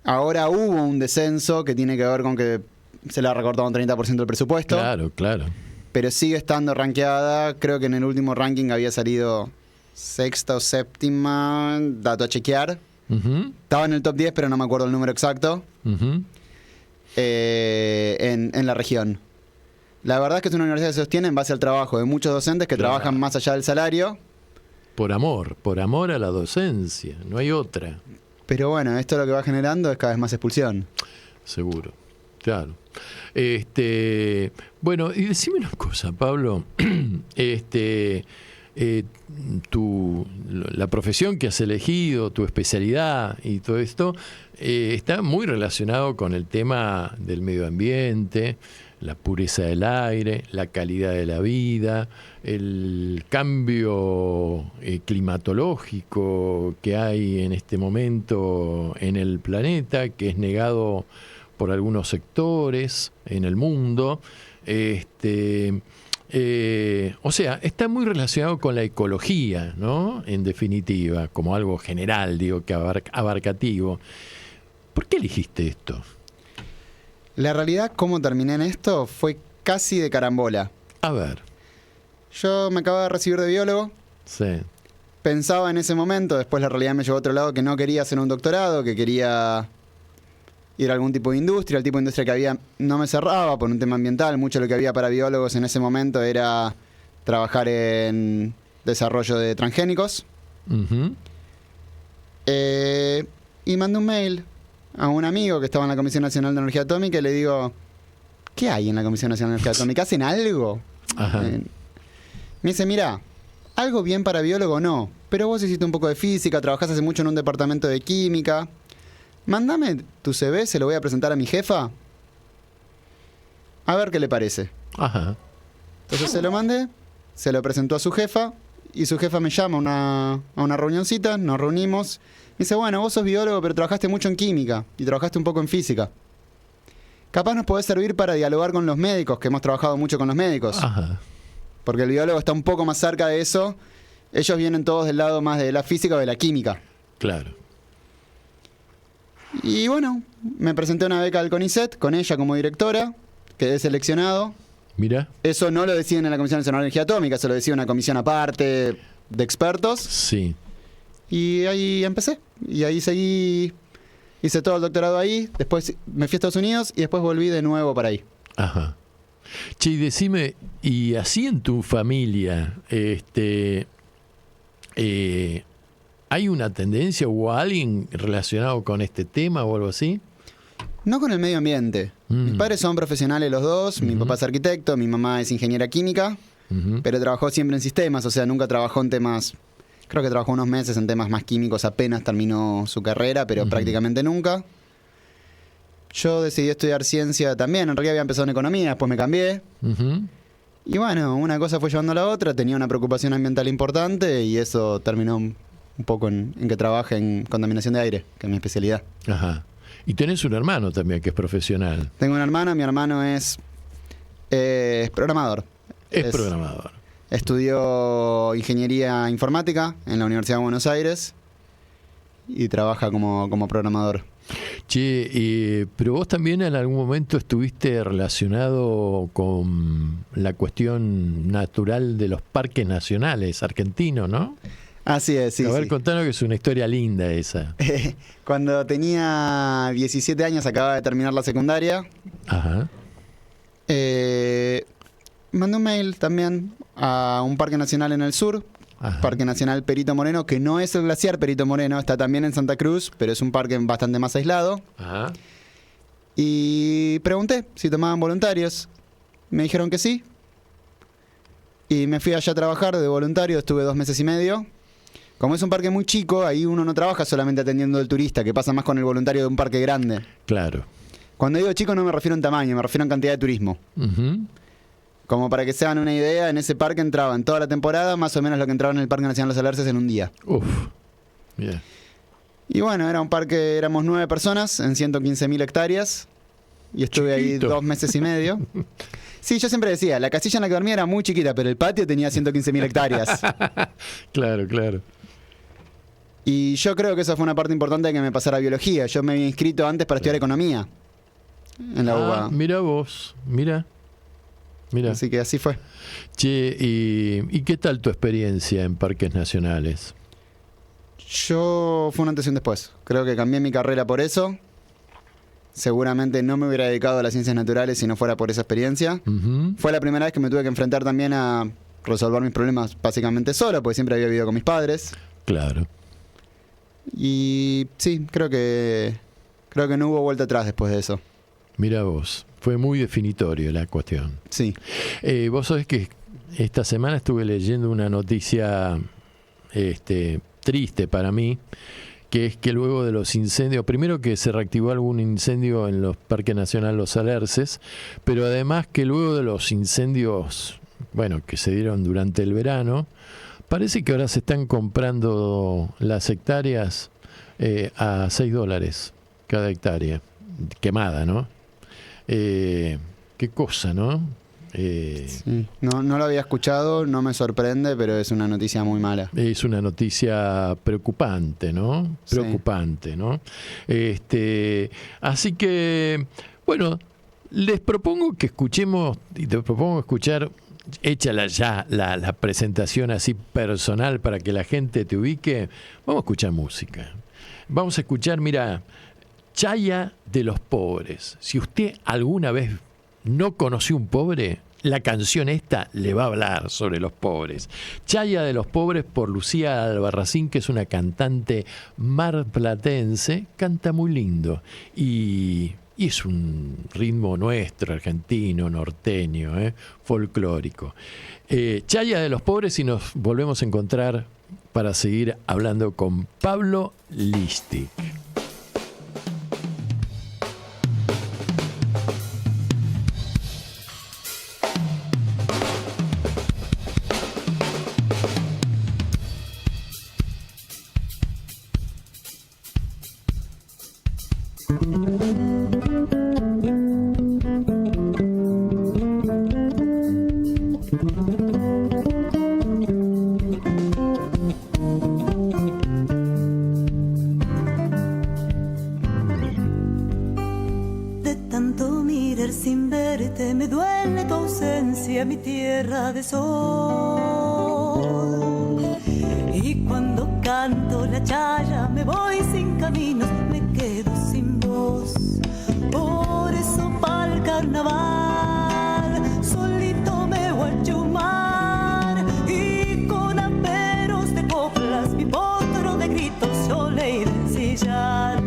Ahora hubo un descenso que tiene que ver con que se le ha recortado un 30% del presupuesto. Claro, claro. Pero sigue estando rankeada. Creo que en el último ranking había salido 6ª o 7ª, dato a chequear. Estaba en el top 10, pero no me acuerdo el número exacto. En la región. La verdad es que es una universidad que se sostiene en base al trabajo de muchos docentes que trabajan más allá del salario. Por amor a la docencia, no hay otra. Pero bueno, esto lo que va generando es cada vez más expulsión. Seguro, claro. Bueno, y decime una cosa, Pablo. La profesión que has elegido, tu especialidad y todo esto, está muy relacionado con el tema del medio ambiente, la pureza del aire, la calidad de la vida, el cambio climatológico que hay en este momento en el planeta, que es negado por algunos sectores en el mundo. O sea, está muy relacionado con la ecología, ¿no? En definitiva, como algo general, digo, que abarcativo. ¿Por qué elegiste esto? La realidad, cómo terminé en esto, fue casi de carambola. A ver. Yo me acababa de recibir de biólogo. Sí. Pensaba en ese momento, después la realidad me llevó a otro lado, que no quería hacer un doctorado, que quería ir a algún tipo de industria. El tipo de industria que había no me cerraba por un tema ambiental. Mucho de lo que había para biólogos en ese momento era trabajar en desarrollo de transgénicos. Uh-huh. Y mandé un mail a un amigo que estaba en la Comisión Nacional de Energía Atómica y le digo, ¿qué hay en la Comisión Nacional de Energía Atómica? ¿Hacen algo? Me dice, mira, algo bien para biólogo no, pero vos hiciste un poco de física, trabajás hace mucho en un departamento de química. Mándame tu CV, se lo voy a presentar a mi jefa. A ver qué le parece. Ajá. Entonces se lo mandé, se lo presentó a su jefa y su jefa me llama a una reunioncita, nos reunimos. Me dice, bueno, vos sos biólogo, pero trabajaste mucho en química y trabajaste un poco en física. Capaz nos podés servir para dialogar con los médicos, que hemos trabajado mucho con los médicos. Ajá. Porque el biólogo está un poco más cerca de eso. Ellos vienen todos del lado más de la física o de la química. Claro. Y bueno, me presenté a una beca del CONICET, con ella como directora, quedé seleccionado. Mira. Eso no lo deciden en la Comisión Nacional de Energía Atómica, eso lo decide una comisión aparte de expertos. Sí. Y ahí empecé. Y ahí seguí, hice todo el doctorado ahí, después me fui a Estados Unidos y después volví de nuevo para ahí. Ajá. Che, y decime, ¿y así en tu familia, hay una tendencia o alguien relacionado con este tema o algo así? No con el medio ambiente. Mis padres son profesionales los dos, mi papá es arquitecto, mi mamá es ingeniera química, pero trabajó siempre en sistemas, o sea, nunca trabajó en temas... Creo que trabajó unos meses en temas más químicos, apenas terminó su carrera, pero prácticamente nunca. Yo decidí estudiar ciencia también, en realidad había empezado en economía, después me cambié. Y bueno, una cosa fue llevando a la otra, tenía una preocupación ambiental importante y eso terminó un poco en que trabaje en contaminación de aire, que es mi especialidad. Ajá. Y tenés un hermano también que es profesional. Tengo un hermano, mi hermano es programador. Es programador. Estudió ingeniería informática en la Universidad de Buenos Aires y trabaja como programador. Che, pero vos también en algún momento estuviste relacionado con la cuestión natural de los parques nacionales argentinos, ¿no? Así es, sí. A ver, sí. contanos, que es una historia linda esa. Cuando tenía 17 años, acababa de terminar la secundaria. Ajá. Mandé un mail también a un parque nacional en el sur, Parque Nacional Perito Moreno, que no es el glaciar Perito Moreno, está también en Santa Cruz, pero es un parque bastante más aislado. Ajá. Y pregunté si tomaban voluntarios. Me dijeron que sí. Y me fui allá a trabajar de voluntario, estuve 2 meses y medio. Como es un parque muy chico, ahí uno no trabaja solamente atendiendo al turista, que pasa más con el voluntario de un parque grande. Claro. Cuando digo chico no me refiero en tamaño, me refiero en cantidad de turismo. Como para que se hagan una idea, en ese parque entraba en toda la temporada más o menos lo que entraba en el Parque Nacional Los Alerces en un día. Uf, bien. Y bueno, era un parque, éramos 9 personas en 115.000 hectáreas. Y estuve Chiquito. ahí 2 meses y medio. Sí, yo siempre decía, la casilla en la que dormía era muy chiquita, pero el patio tenía 115.000 hectáreas. Claro, claro. Y yo creo que esa fue una parte importante de que me pasara biología. Yo me había inscrito antes para estudiar economía en la UBA. Mira vos, mira. Así que así fue. Che, ¿y qué tal tu experiencia en parques nacionales? Yo fue un antes y un después. Creo que cambié mi carrera por eso. Seguramente no me hubiera dedicado a las ciencias naturales si no fuera por esa experiencia. Fue la primera vez que me tuve que enfrentar también a resolver mis problemas básicamente solo, porque siempre había vivido con mis padres. Claro. Y sí, creo que no hubo vuelta atrás después de eso. Mira vos, fue muy definitorio la cuestión. Sí. Vos sabés que esta semana estuve leyendo una noticia triste para mí, que es que luego de los incendios, primero que se reactivó algún incendio en los Parques Nacional Los Alerces, pero además que luego de los incendios, bueno, que se dieron durante el verano, parece que ahora se están comprando las hectáreas a $6 cada hectárea, quemada, ¿no? Qué cosa, ¿no? Sí. No lo había escuchado, no me sorprende, pero es una noticia muy mala. Es una noticia preocupante, ¿no? Preocupante, sí. ¿No? Así que, bueno, les propongo que escuchemos, y te propongo escuchar, échala ya la presentación así personal para que la gente te ubique. Vamos a escuchar música. Vamos a escuchar, mira, Chaya de los Pobres. Si usted alguna vez no conoció un pobre, la canción esta le va a hablar sobre los pobres. Chaya de los Pobres por Lucía Albarracín, que es una cantante marplatense, canta muy lindo y es un ritmo nuestro, argentino, norteño, folclórico. Chaya de los Pobres, y nos volvemos a encontrar para seguir hablando con Pablo Lustig. Mi tierra de sol, y cuando canto la chaya me voy sin caminos, me quedo sin voz. Por eso pa'l carnaval solito me voy a chumar, y con aperos de coplas mi potro de gritos yo le iré a ensillar.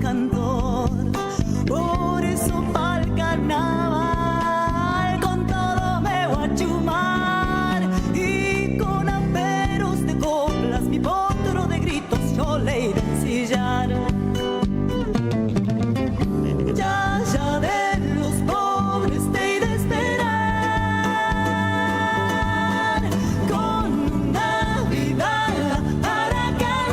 Cantor, por eso pa'l carnaval con todo me voy a chumar, y con aperos de coplas mi potro de gritos yo le iré a ensillar. Ya de los pobres te iré a esperar, con una vidala para cantar.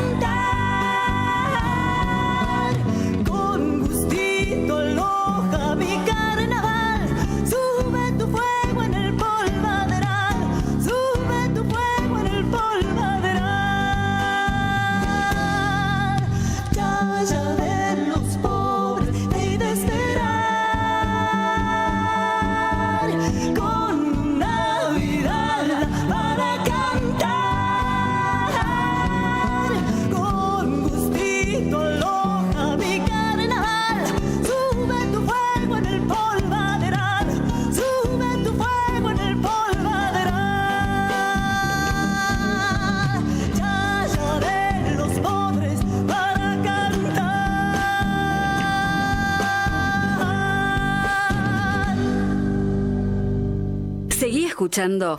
Seguí escuchando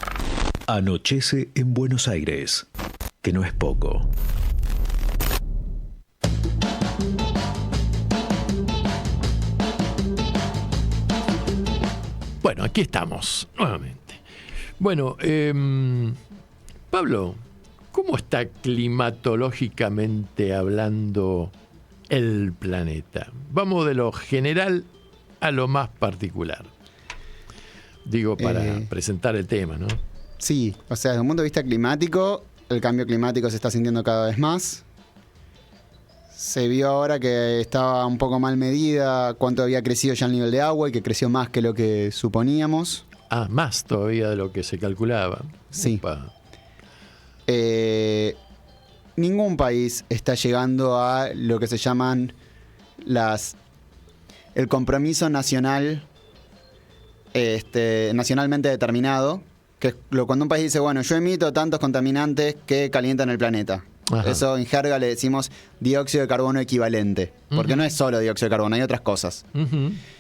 Anochece en Buenos Aires, que no es poco. Bueno, aquí estamos nuevamente. Bueno, Pablo, ¿cómo está climatológicamente hablando el planeta. Vamos de lo general a lo más particular. Digo, para presentar el tema, ¿no? Sí, o sea, desde un punto de vista climático, el cambio climático se está sintiendo cada vez más. Se vio ahora que estaba un poco mal medida cuánto había crecido ya el nivel de agua y que creció más que lo que suponíamos. Ah, más todavía de lo que se calculaba. Sí. Ningún país está llegando a lo que se llaman el compromiso nacional, nacionalmente determinado, que es cuando un país dice, bueno, yo emito tantos contaminantes que calientan el planeta. Ajá. Eso en jerga le decimos dióxido de carbono equivalente, porque no es solo dióxido de carbono, hay otras cosas.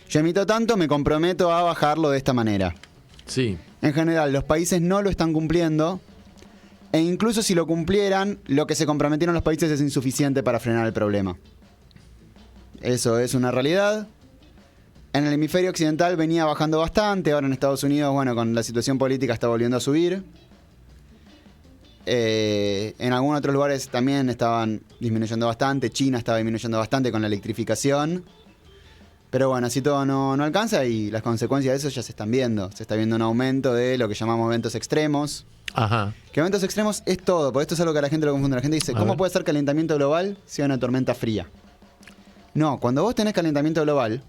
Yo emito tanto, me comprometo a bajarlo de esta manera. Sí. En general, los países no lo están cumpliendo, e incluso si lo cumplieran, lo que se comprometieron los países es insuficiente para frenar el problema. Eso es una realidad. En el hemisferio occidental venía bajando bastante, ahora en Estados Unidos, bueno, con la situación política está volviendo a subir. En algunos otros lugares también estaban disminuyendo bastante. China estaba disminuyendo bastante con la electrificación. Pero bueno, así todo no alcanza y las consecuencias de eso ya se están viendo. Se está viendo un aumento de lo que llamamos eventos extremos. Ajá. Que eventos extremos es todo, porque esto es algo que a la gente lo confunde. La gente dice, ¿cómo puede ser calentamiento global si hay una tormenta fría? No, cuando vos tenés calentamiento global,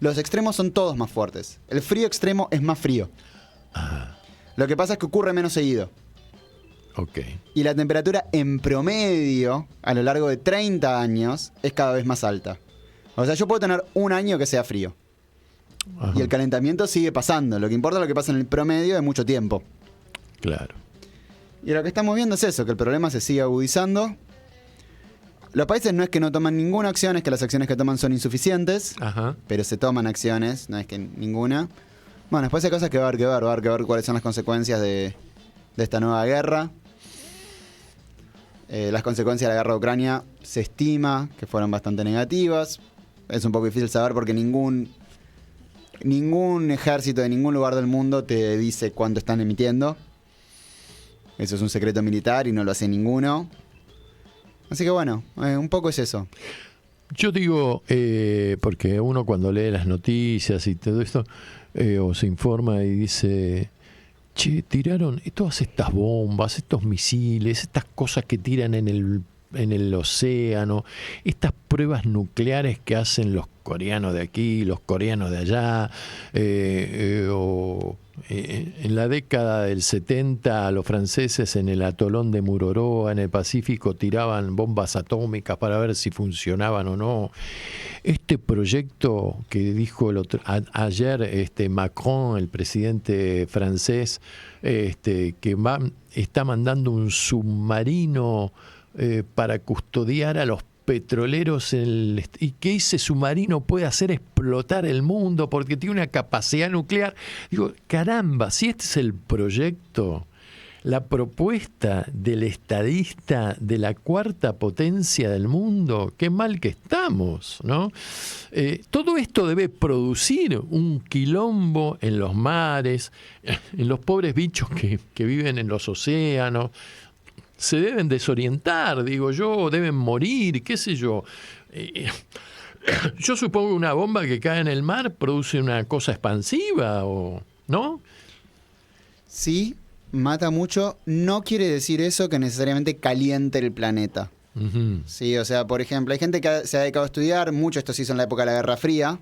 los extremos son todos más fuertes. El frío extremo es más frío. Ajá. Lo que pasa es que ocurre menos seguido. Okay. Y la temperatura en promedio, a lo largo de 30 años, es cada vez más alta. O sea, yo puedo tener un año que sea frío. Ajá. Y el calentamiento sigue pasando. Lo que importa es lo que pasa en el promedio de mucho tiempo. Claro. Y lo que estamos viendo es eso, que el problema se sigue agudizando. Los países no es que no toman ninguna acción, es que las acciones que toman son insuficientes. Ajá. Pero se toman acciones, no es que ninguna. Bueno, después hay cosas que va a haber que ver cuáles son las consecuencias de esta nueva guerra. Las consecuencias de la guerra de Ucrania se estima que fueron bastante negativas. Es un poco difícil saber porque ningún ejército de ningún lugar del mundo te dice cuánto están emitiendo. Eso es un secreto militar y no lo hace ninguno. Así que bueno, un poco es eso. Yo digo, porque uno cuando lee las noticias y todo esto, o se informa y dice... Che, tiraron todas estas bombas, estos misiles, estas cosas que tiran en el océano, estas pruebas nucleares que hacen los coreanos de aquí, los coreanos de allá, en la década del 70 los franceses en el atolón de Mururoa, en el Pacífico, tiraban bombas atómicas para ver si funcionaban o no. Este proyecto que dijo ayer Macron, el presidente francés, que está mandando un submarino para custodiar a los petroleros y que ese submarino puede hacer explotar el mundo porque tiene una capacidad nuclear. Digo, caramba, si este es el proyecto, la propuesta del estadista de la cuarta potencia del mundo, qué mal que estamos, ¿no? Todo esto debe producir un quilombo en los mares, en los pobres bichos que viven en los océanos. Se deben desorientar, digo yo, deben morir, qué sé yo. Yo supongo que una bomba que cae en el mar produce una cosa expansiva, ¿no? Sí, mata mucho. No quiere decir eso que necesariamente caliente el planeta. Sí, o sea, por ejemplo, hay gente que se ha dedicado a estudiar, mucho esto se hizo en la época de la Guerra Fría,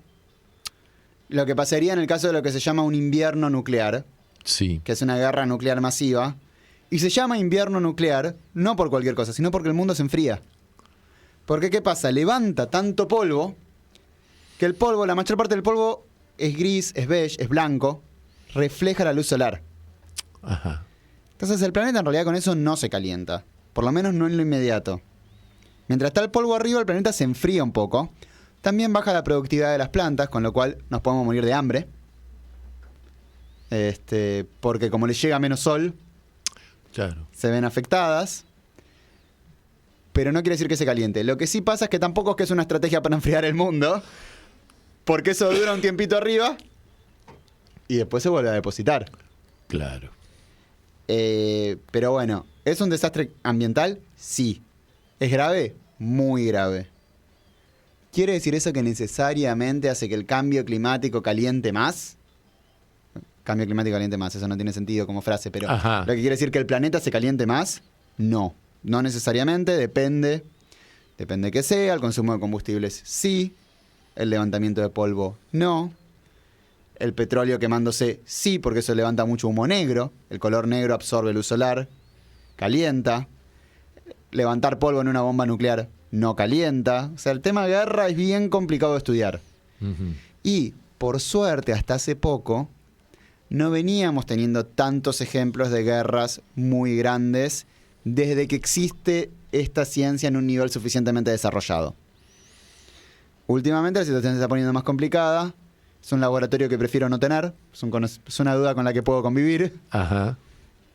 lo que pasaría en el caso de lo que se llama un invierno nuclear, sí, que es una guerra nuclear masiva. Y se llama invierno nuclear, no por cualquier cosa, sino porque el mundo se enfría. Porque, ¿qué pasa? Levanta tanto polvo, que el polvo, la mayor parte del polvo es gris, es beige, es blanco, refleja la luz solar. Ajá. Entonces el planeta en realidad con eso no se calienta, por lo menos no en lo inmediato. Mientras está el polvo arriba, el planeta se enfría un poco. También baja la productividad de las plantas, con lo cual nos podemos morir de hambre. Porque como les llega menos sol... Claro. Se ven afectadas, pero no quiere decir que se caliente. Lo que sí pasa es que tampoco es que es una estrategia para enfriar el mundo, porque eso dura un tiempito arriba y después se vuelve a depositar. Claro. Pero bueno, ¿es un desastre ambiental? Sí. ¿Es grave? Muy grave. ¿Quiere decir eso que necesariamente hace que el cambio climático caliente más? Cambio climático caliente más, eso no tiene sentido como frase, pero Ajá. lo que quiere decir que el planeta se caliente más, no necesariamente, depende que sea, el consumo de combustibles sí, el levantamiento de polvo no, el petróleo quemándose sí, porque eso levanta mucho humo negro, el color negro absorbe luz solar, calienta, levantar polvo en una bomba nuclear no calienta, o sea, el tema guerra es bien complicado de estudiar. Ujú. Y, por suerte, hasta hace poco, no veníamos teniendo tantos ejemplos de guerras muy grandes desde que existe esta ciencia en un nivel suficientemente desarrollado. Últimamente la situación se está poniendo más complicada. Es un laboratorio que prefiero no tener. Es una duda con la que puedo convivir. Ajá.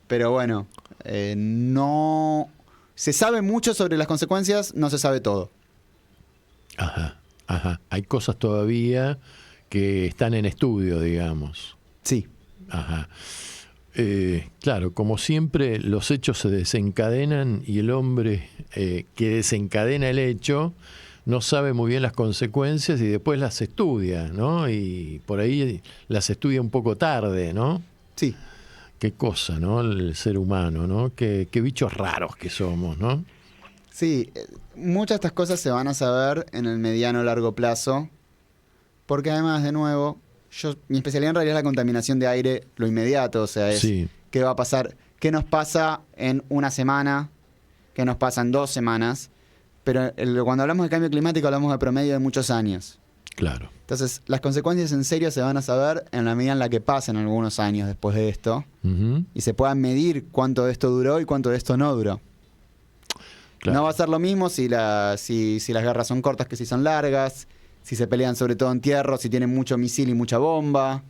Pero bueno, no... Se sabe mucho sobre las consecuencias, no se sabe todo. Ajá. Ajá. Hay cosas todavía que están en estudio, digamos. Sí. Ajá. Claro, como siempre, los hechos se desencadenan y el hombre que desencadena el hecho no sabe muy bien las consecuencias y después las estudia, ¿no? Y por ahí las estudia un poco tarde, ¿no? Sí. Qué cosa, ¿no? El ser humano, ¿no? Qué bichos raros que somos, ¿no? Sí, muchas de estas cosas se van a saber en el mediano o largo plazo, porque además, de nuevo, mi especialidad en realidad es la contaminación de aire, lo inmediato, o sea, es Sí. qué va a pasar, qué nos pasa en una semana, qué nos pasa en 2 semanas, pero cuando hablamos de cambio climático hablamos de promedio de muchos años. Claro. Entonces, las consecuencias en serio se van a saber en la medida en la que pasen algunos años después de esto, Ujú. y se puedan medir cuánto de esto duró y cuánto de esto no duró. Claro. No va a ser lo mismo si las guerras son cortas que si son largas, si se pelean sobre todo en tierra, si tienen mucho misil y mucha bomba,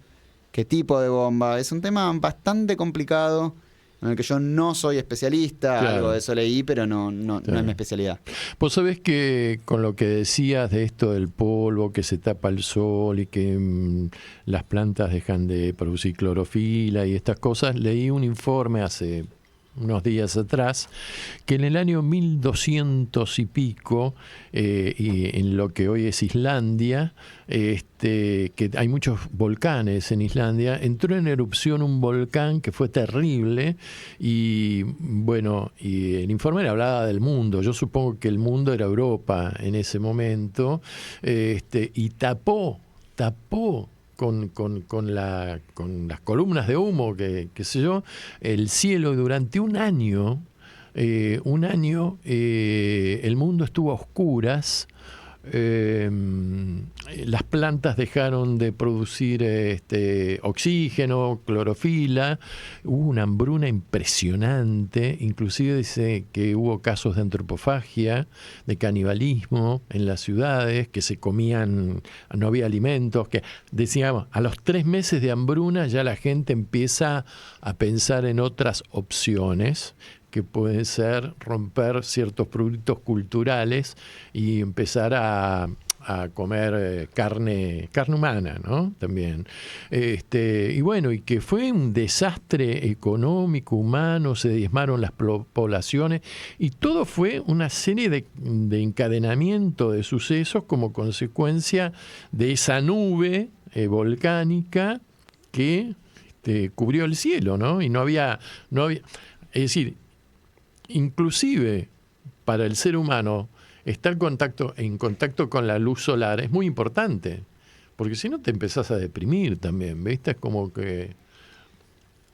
qué tipo de bomba. Es un tema bastante complicado en el que yo no soy especialista, Claro. algo de eso leí, pero no Claro. es mi especialidad. Vos sabés que con lo que decías de esto del polvo, que se tapa el sol y que las plantas dejan de producir clorofila y estas cosas, leí un informe hace unos días atrás, que en el año 1200 y pico, y en lo que hoy es Islandia, que hay muchos volcanes en Islandia, entró en erupción un volcán que fue terrible y bueno, y el informe hablaba del mundo, yo supongo que el mundo era Europa en ese momento, y tapó con las columnas de humo, qué sé yo, el cielo durante un año, el mundo estuvo a oscuras, las plantas dejaron de producir oxígeno, clorofila, hubo una hambruna impresionante, inclusive dice que hubo casos de antropofagia, de canibalismo en las ciudades, que se comían, no había alimentos, que decíamos, a los 3 meses de hambruna ya la gente empieza a pensar en otras opciones, que pueden ser romper ciertos productos culturales y empezar a comer carne humana, ¿no? También. Y bueno, y que fue un desastre económico, humano, se diezmaron las poblaciones y todo fue una serie de encadenamiento de sucesos como consecuencia de esa nube volcánica que cubrió el cielo, ¿no? Y no había, es decir, inclusive para el ser humano estar en contacto con la luz solar es muy importante, porque si no te empezás a deprimir también, ¿viste? Es como que...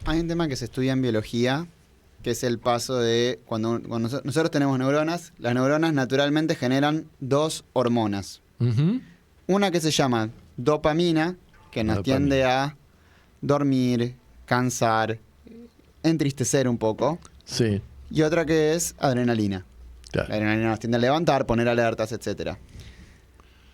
Hay un tema que se estudia en biología, que es el paso de cuando nosotros tenemos neuronas, las neuronas naturalmente generan 2 hormonas. Uh-huh. Una que se llama dopamina, que nos tiende a dormir, cansar, entristecer un poco. Sí. Y otra que es adrenalina. Claro. La adrenalina nos tiende a levantar, poner alertas, etc.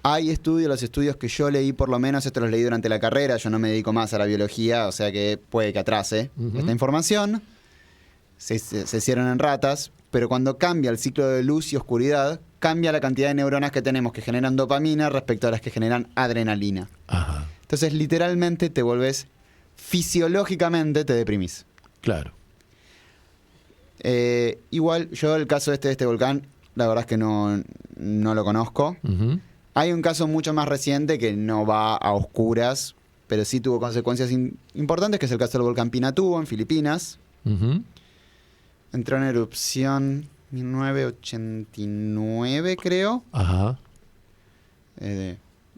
Hay estudios, los estudios que yo leí por lo menos, estos los leí durante la carrera, yo no me dedico más a la biología, o sea que puede que atrase esta información. Se hicieron en ratas, pero cuando cambia el ciclo de luz y oscuridad, cambia la cantidad de neuronas que tenemos que generan dopamina respecto a las que generan adrenalina. Ajá. Entonces literalmente te volvés, fisiológicamente te deprimís. Claro. Igual yo el caso de este volcán, la verdad es que no lo conozco. Uh-huh. Hay un caso mucho más reciente que no va a oscuras, pero sí tuvo consecuencias importantes, que es el caso del volcán Pinatubo en Filipinas. Entró en erupción 1989, creo. Ajá.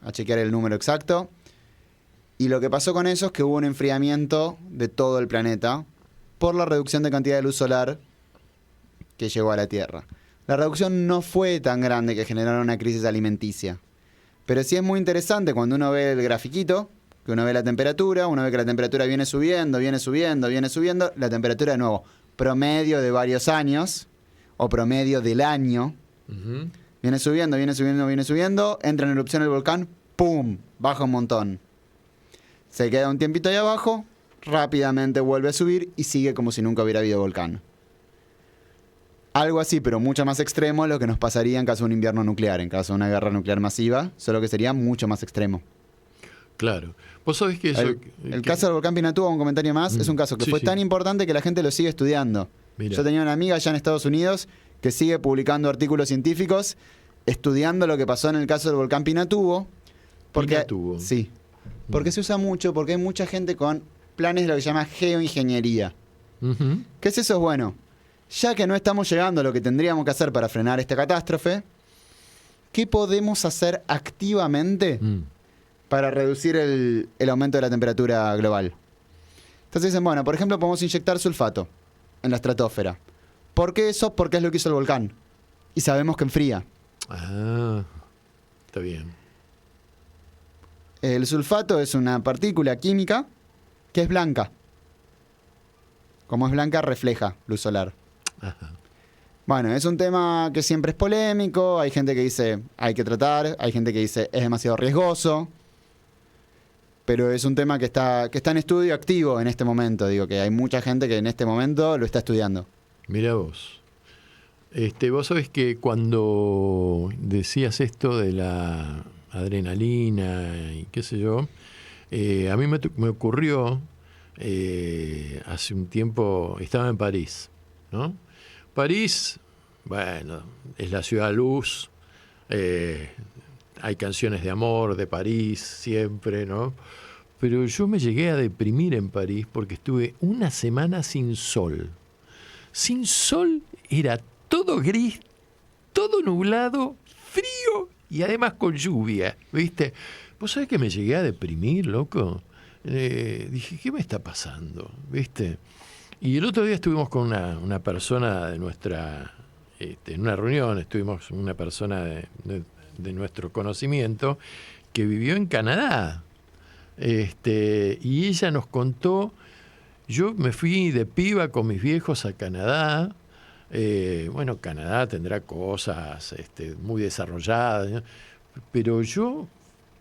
A chequear el número exacto. Y lo que pasó con eso es que hubo un enfriamiento de todo el planeta por la reducción de cantidad de luz solar que llegó a la Tierra. La reducción no fue tan grande que generara una crisis alimenticia. Pero sí es muy interesante cuando uno ve el grafiquito, que uno ve la temperatura, uno ve que la temperatura viene subiendo, la temperatura de nuevo, promedio de varios años, o promedio del año, viene subiendo, entra en erupción el volcán, ¡pum!, baja un montón. Se queda un tiempito ahí abajo, rápidamente vuelve a subir y sigue como si nunca hubiera habido volcán. Algo así, pero mucho más extremo, lo que nos pasaría en caso de un invierno nuclear, en caso de una guerra nuclear masiva, solo que sería mucho más extremo. Claro. Vos sabés que eso... El caso del volcán Pinatubo, un comentario más, es un caso que fue tan importante que la gente lo sigue estudiando. Mira. Yo tenía una amiga allá en Estados Unidos que sigue publicando artículos científicos estudiando lo que pasó en el caso del volcán Pinatubo. Pinatubo. Sí. Porque se usa mucho, porque hay mucha gente con planes de lo que se llama geoingeniería. ¿Qué es eso? Bueno, ya que no estamos llegando a lo que tendríamos que hacer para frenar esta catástrofe, ¿qué podemos hacer activamente para reducir el aumento de la temperatura global? Entonces dicen, bueno, por ejemplo, podemos inyectar sulfato en la estratosfera. ¿Por qué eso? Porque es lo que hizo el volcán. Y sabemos que enfría. Ah, está bien. El sulfato es una partícula química que es blanca. Como es blanca, refleja luz solar. Ajá. Bueno, es un tema que siempre es polémico. Hay gente que dice hay que tratar, hay gente que dice es demasiado riesgoso. Pero es un tema que está en estudio activo en este momento. Digo que hay mucha gente que en este momento lo está estudiando. Mira vos. Vos sabés que cuando decías esto de la adrenalina y qué sé yo, a mí me ocurrió hace un tiempo, estaba en París, ¿no? París, bueno, es la ciudad luz, hay canciones de amor de París siempre, ¿no? Pero yo me llegué a deprimir en París porque estuve una semana sin sol. Sin sol, era todo gris, todo nublado, frío y además con lluvia, ¿viste? ¿Vos sabés que me llegué a deprimir, loco? Dije, ¿qué me está pasando? ¿Viste? Y el otro día estuvimos con una persona de nuestra... en una reunión estuvimos una persona de nuestro conocimiento que vivió en Canadá. Y ella nos contó... Yo me fui de piba con mis viejos a Canadá. Bueno, Canadá tendrá cosas muy desarrolladas, ¿no? Pero yo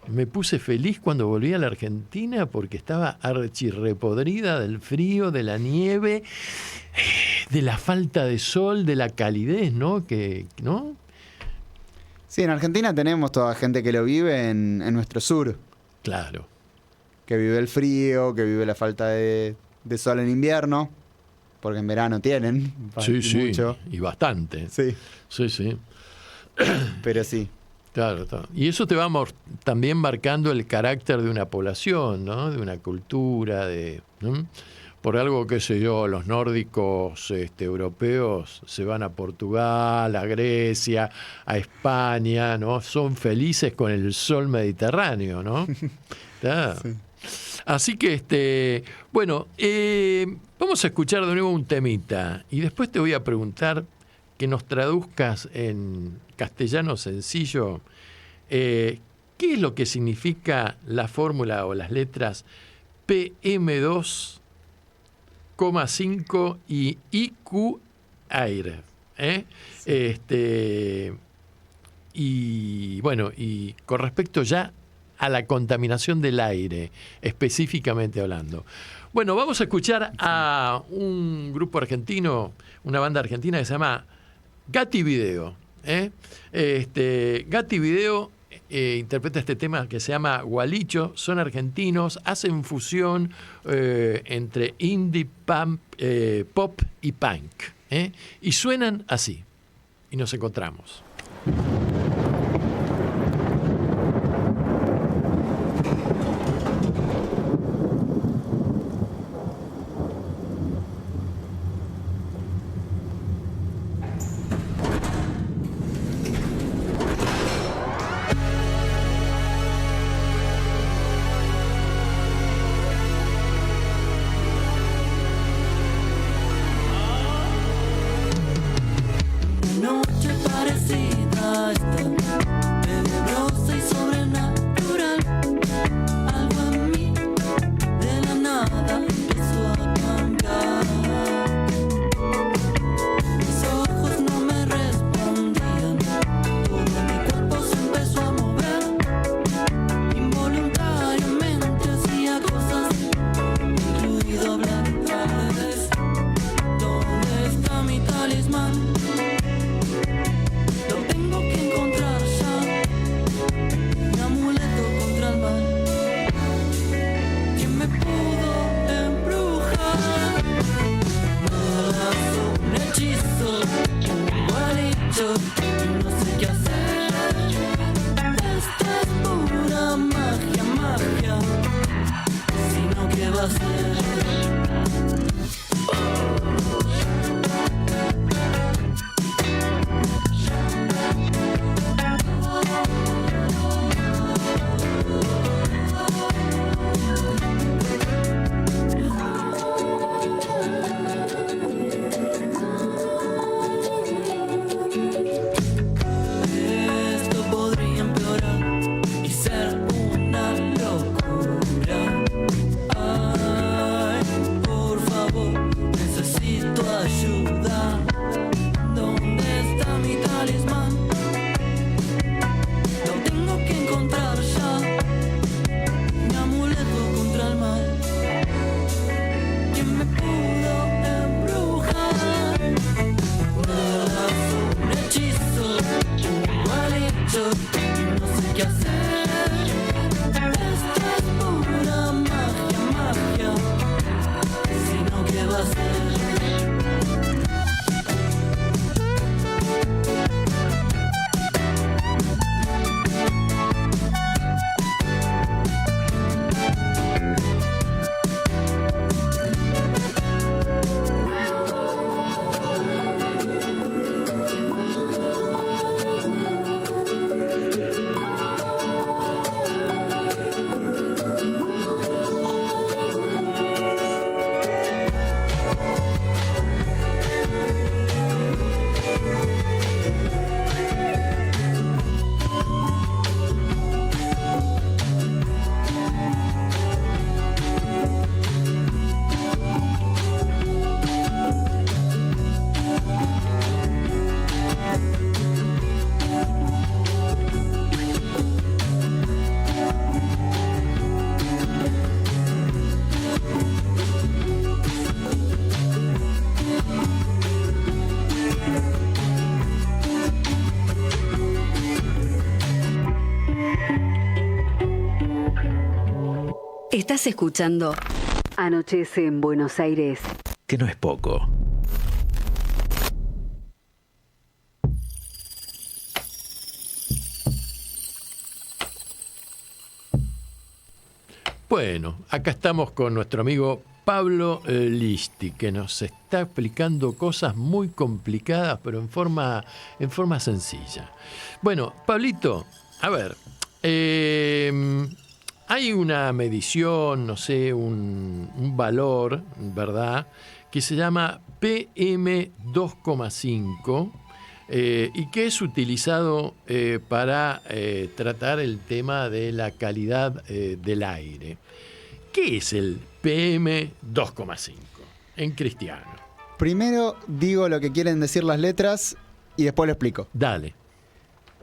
me puse feliz cuando volví a la Argentina porque estaba archirrepodrida del frío, de la nieve, de la falta de sol, de la calidez, ¿no? ¿No? Sí, en Argentina tenemos toda gente que lo vive en nuestro sur. Claro. Que vive el frío, que vive la falta de sol en invierno, porque en verano tienen mucho. Y bastante. Sí. Sí. Pero sí. Claro. Y eso te va también marcando el carácter de una población, ¿no? De una cultura, ¿no? Por algo, qué sé yo, los nórdicos europeos se van a Portugal, a Grecia, a España, ¿no? Son felices con el sol mediterráneo, ¿no? Claro. Sí. Así que, bueno, vamos a escuchar de nuevo un temita y después te voy a preguntar que nos traduzcas en castellano sencillo qué es lo que significa la fórmula o las letras PM2,5 y IQ Air. Y bueno, y con respecto ya a la contaminación del aire, específicamente hablando. Bueno, vamos a escuchar a un grupo argentino, una banda argentina que se llama Gatti Video. Gatti Video interpreta este tema que se llama Gualicho, son argentinos, hacen fusión entre indie, pop y punk. Y suenan así. Y nos encontramos. va a hacer? Esto podría empeorar y ser una locura. Ay, por favor, necesito ayuda. ¿Dónde está mi talismán? Lo tengo que encontrar ya. Mi amuleto contra el mal. ¿Quién me pudo embrujar? Nada, un hechizo, igualito, y no sé qué hacer. Esto es pura magia, magia. Si no, ¿qué va a ser? Estás escuchando Anochece en Buenos Aires. Que no es poco. Bueno, acá estamos con nuestro amigo Pablo Listi, que nos está explicando cosas muy complicadas, pero en forma sencilla. Bueno, Pablito, a ver, hay una medición, no sé, un valor, ¿verdad?, que se llama PM2,5 y que es utilizado para tratar el tema de la calidad del aire. ¿Qué es el PM2,5 en cristiano? Primero digo lo que quieren decir las letras y después lo explico. Dale.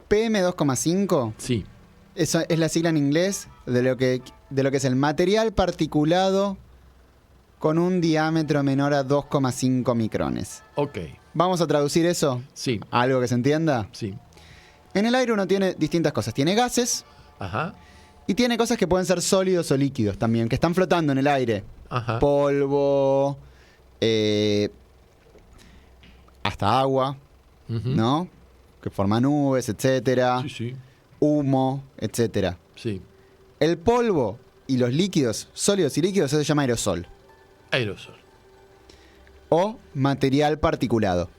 PM2,5 sí. Eso es la sigla en inglés de lo que es el material particulado con un diámetro menor a 2,5 micrones. Ok. ¿Vamos a traducir eso? Sí. ¿A algo que se entienda? Sí. En el aire uno tiene distintas cosas. Tiene gases. Ajá. Y tiene cosas que pueden ser sólidos o líquidos también, que están flotando en el aire. Ajá. Polvo, hasta agua, ¿no? Que forma nubes, etcétera. Sí, sí. Humo, etcétera. Sí. El polvo y los líquidos, sólidos y líquidos, eso se llama aerosol. Aerosol. O material particulado.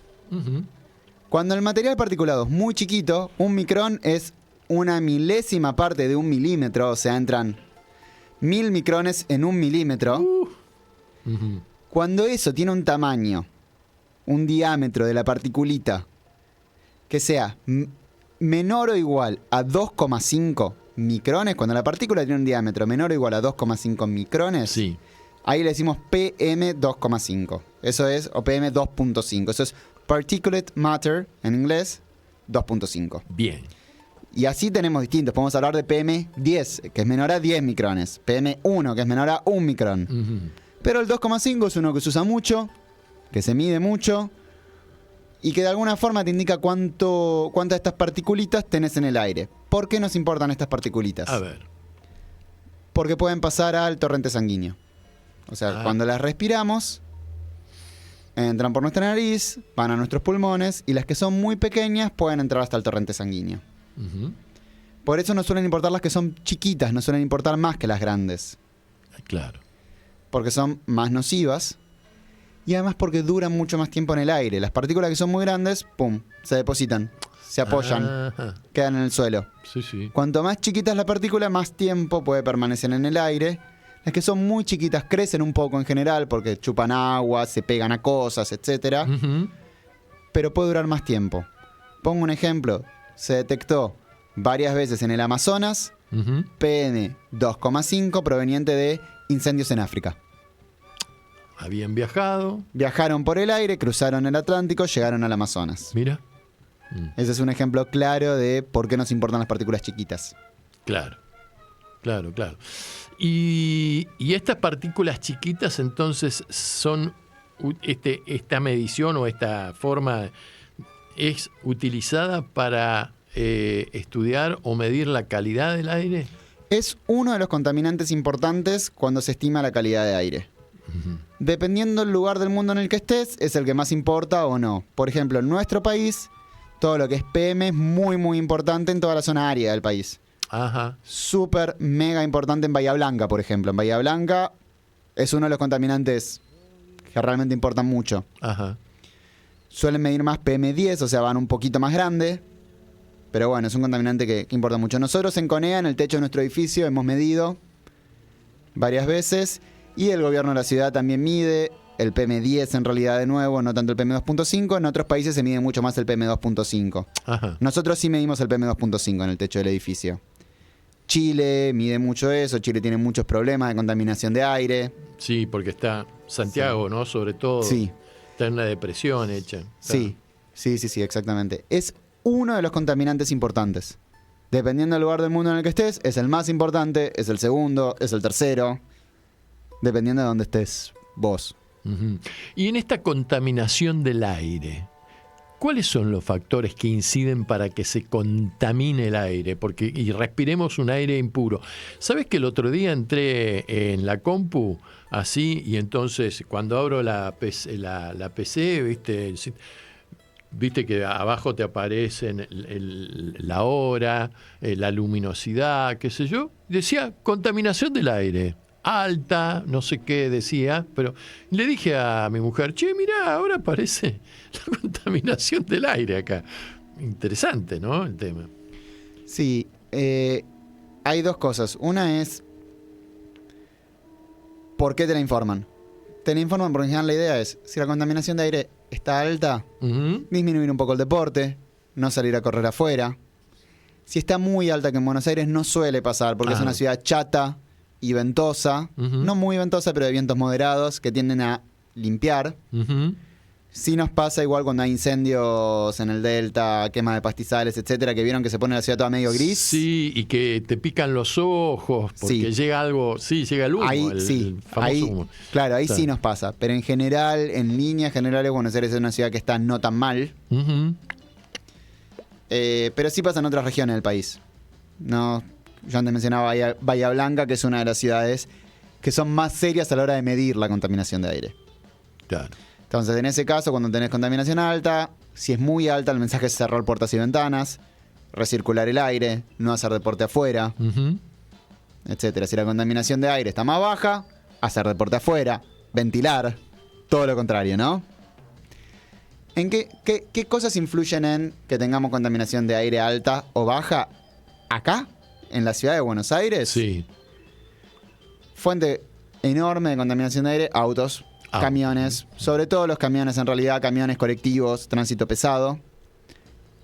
Cuando el material particulado es muy chiquito, un micrón es una milésima parte de un milímetro, o sea, entran 1000 micrones en un milímetro. Cuando eso tiene un tamaño, un diámetro de la particulita, que sea menor o igual a 2,5 micrones, cuando la partícula tiene un diámetro menor o igual a 2,5 micrones, sí, ahí le decimos PM2,5. Eso es, o PM2,5. Eso es Particulate Matter, en inglés, 2,5. Bien. Y así tenemos distintos. Podemos hablar de PM10, que es menor a 10 micrones. PM1, que es menor a 1 micrón. Pero el 2,5 es uno que se usa mucho, que se mide mucho, y que de alguna forma te indica cuántas de estas particulitas tenés en el aire. ¿Por qué nos importan estas particulitas? A ver. Porque pueden pasar al torrente sanguíneo. O sea, cuando las respiramos, entran por nuestra nariz, van a nuestros pulmones, y las que son muy pequeñas pueden entrar hasta el torrente sanguíneo. Por eso nos suelen importar las que son chiquitas, no suelen importar más que las grandes. Claro. porque son más nocivas y además porque duran mucho más tiempo en el aire. Las partículas que son muy grandes, ¡pum!, se depositan, se apoyan, quedan en el suelo. Sí, sí. Cuanto más chiquita es la partícula, más tiempo puede permanecer en el aire. Las que son muy chiquitas crecen un poco en general porque chupan agua, se pegan a cosas, etc. Pero puede durar más tiempo. Pongo un ejemplo. Se detectó varias veces en el Amazonas PM 2,5 proveniente de incendios en África. Habían viajado. Viajaron por el aire, cruzaron el Atlántico, llegaron al Amazonas. Mira. Ese es un ejemplo claro de por qué nos importan las partículas chiquitas. Claro. Y estas partículas chiquitas entonces son, esta medición o esta forma es utilizada para estudiar o medir la calidad del aire. Es uno de los contaminantes importantes cuando se estima la calidad de aire. Dependiendo del lugar del mundo en el que estés, es el que más importa o no. Por ejemplo, en nuestro país, todo lo que es PM es muy, muy importante en toda la zona árida del país. Ajá. Súper, mega importante en Bahía Blanca, por ejemplo. En Bahía Blanca es uno de los contaminantes que realmente importan mucho. Ajá. Suelen medir más PM10, o sea, van un poquito más grande. Pero bueno, es un contaminante que importa mucho. Nosotros en CONEA, en el techo de nuestro edificio, hemos medido varias veces. Y el gobierno de la ciudad también mide el PM10 en realidad de nuevo, no tanto el PM2.5. En otros países se mide mucho más el PM2.5. Ajá. Nosotros sí medimos el PM2.5 en el techo del edificio. Chile mide mucho eso. Chile tiene muchos problemas de contaminación de aire. Sí, porque está Santiago, ¿no? Sobre todo. Sí. Está en una depresión hecha. Sí, exactamente. Es uno de los contaminantes importantes. Dependiendo del lugar del mundo en el que estés, es el más importante, es el segundo, es el tercero. Dependiendo de dónde estés vos. Y en esta contaminación del aire, ¿cuáles son los factores que inciden para que se contamine el aire? Y respiremos un aire impuro. ¿Sabes que el otro día entré en la compu así y entonces cuando abro la PC, viste que abajo te aparecen la hora, la luminosidad, qué sé yo? Decía contaminación del aire. Alta, no sé qué decía, pero le dije a mi mujer, che, mirá, ahora aparece la contaminación del aire acá. Interesante, ¿no? El tema. Sí, hay dos cosas. Una es, ¿por qué te la informan? Te la informan porque en general la idea es, si la contaminación de aire está alta, disminuir un poco el deporte, no salir a correr afuera. Si está muy alta, que en Buenos Aires no suele pasar, porque es una ciudad chata y ventosa, no muy ventosa, pero de vientos moderados que tienden a limpiar. Sí nos pasa igual cuando hay incendios en el delta, quema de pastizales, etcétera, que vieron que se pone la ciudad toda medio gris. Sí, y que te pican los ojos porque llega algo, llega el humo, ahí, el famoso humo. Claro, ahí sí nos pasa, pero en general, en líneas generales, Buenos Aires es una ciudad que está no tan mal. Pero sí pasa en otras regiones del país. No, yo antes mencionaba Bahía Blanca, que es una de las ciudades que son más serias a la hora de medir la contaminación de aire. Claro. Entonces, en ese caso, cuando tenés contaminación alta, si es muy alta, el mensaje es cerrar puertas y ventanas, recircular el aire, no hacer deporte afuera, etcétera. Si la contaminación de aire está más baja, hacer deporte afuera, ventilar, todo lo contrario, ¿no? ¿En qué cosas influyen en que tengamos contaminación de aire alta o baja acá, en la ciudad de Buenos Aires? Sí. Fuente enorme de contaminación de aire, autos. Camiones, sobre todo los camiones, en realidad, camiones colectivos, tránsito pesado.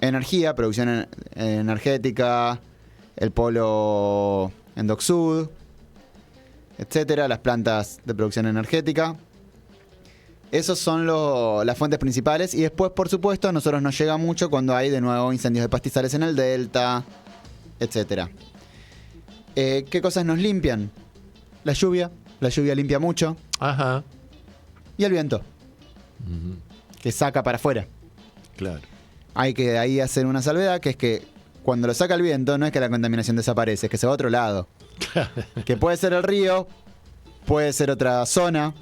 Energía, producción energética, el polo en Dock Sud, etcétera, las plantas de producción energética. Esos son las fuentes principales. Y después, por supuesto, a nosotros nos llega mucho cuando hay de nuevo incendios de pastizales en el delta, etcétera. ¿Qué cosas nos limpian? La lluvia limpia mucho. Ajá. Y el viento, que saca para afuera. Claro. Hay que ahí hacer una salvedad, que es que cuando lo saca el viento, no es que la contaminación desaparece, es que se va a otro lado. Que puede ser el río, puede ser otra zona,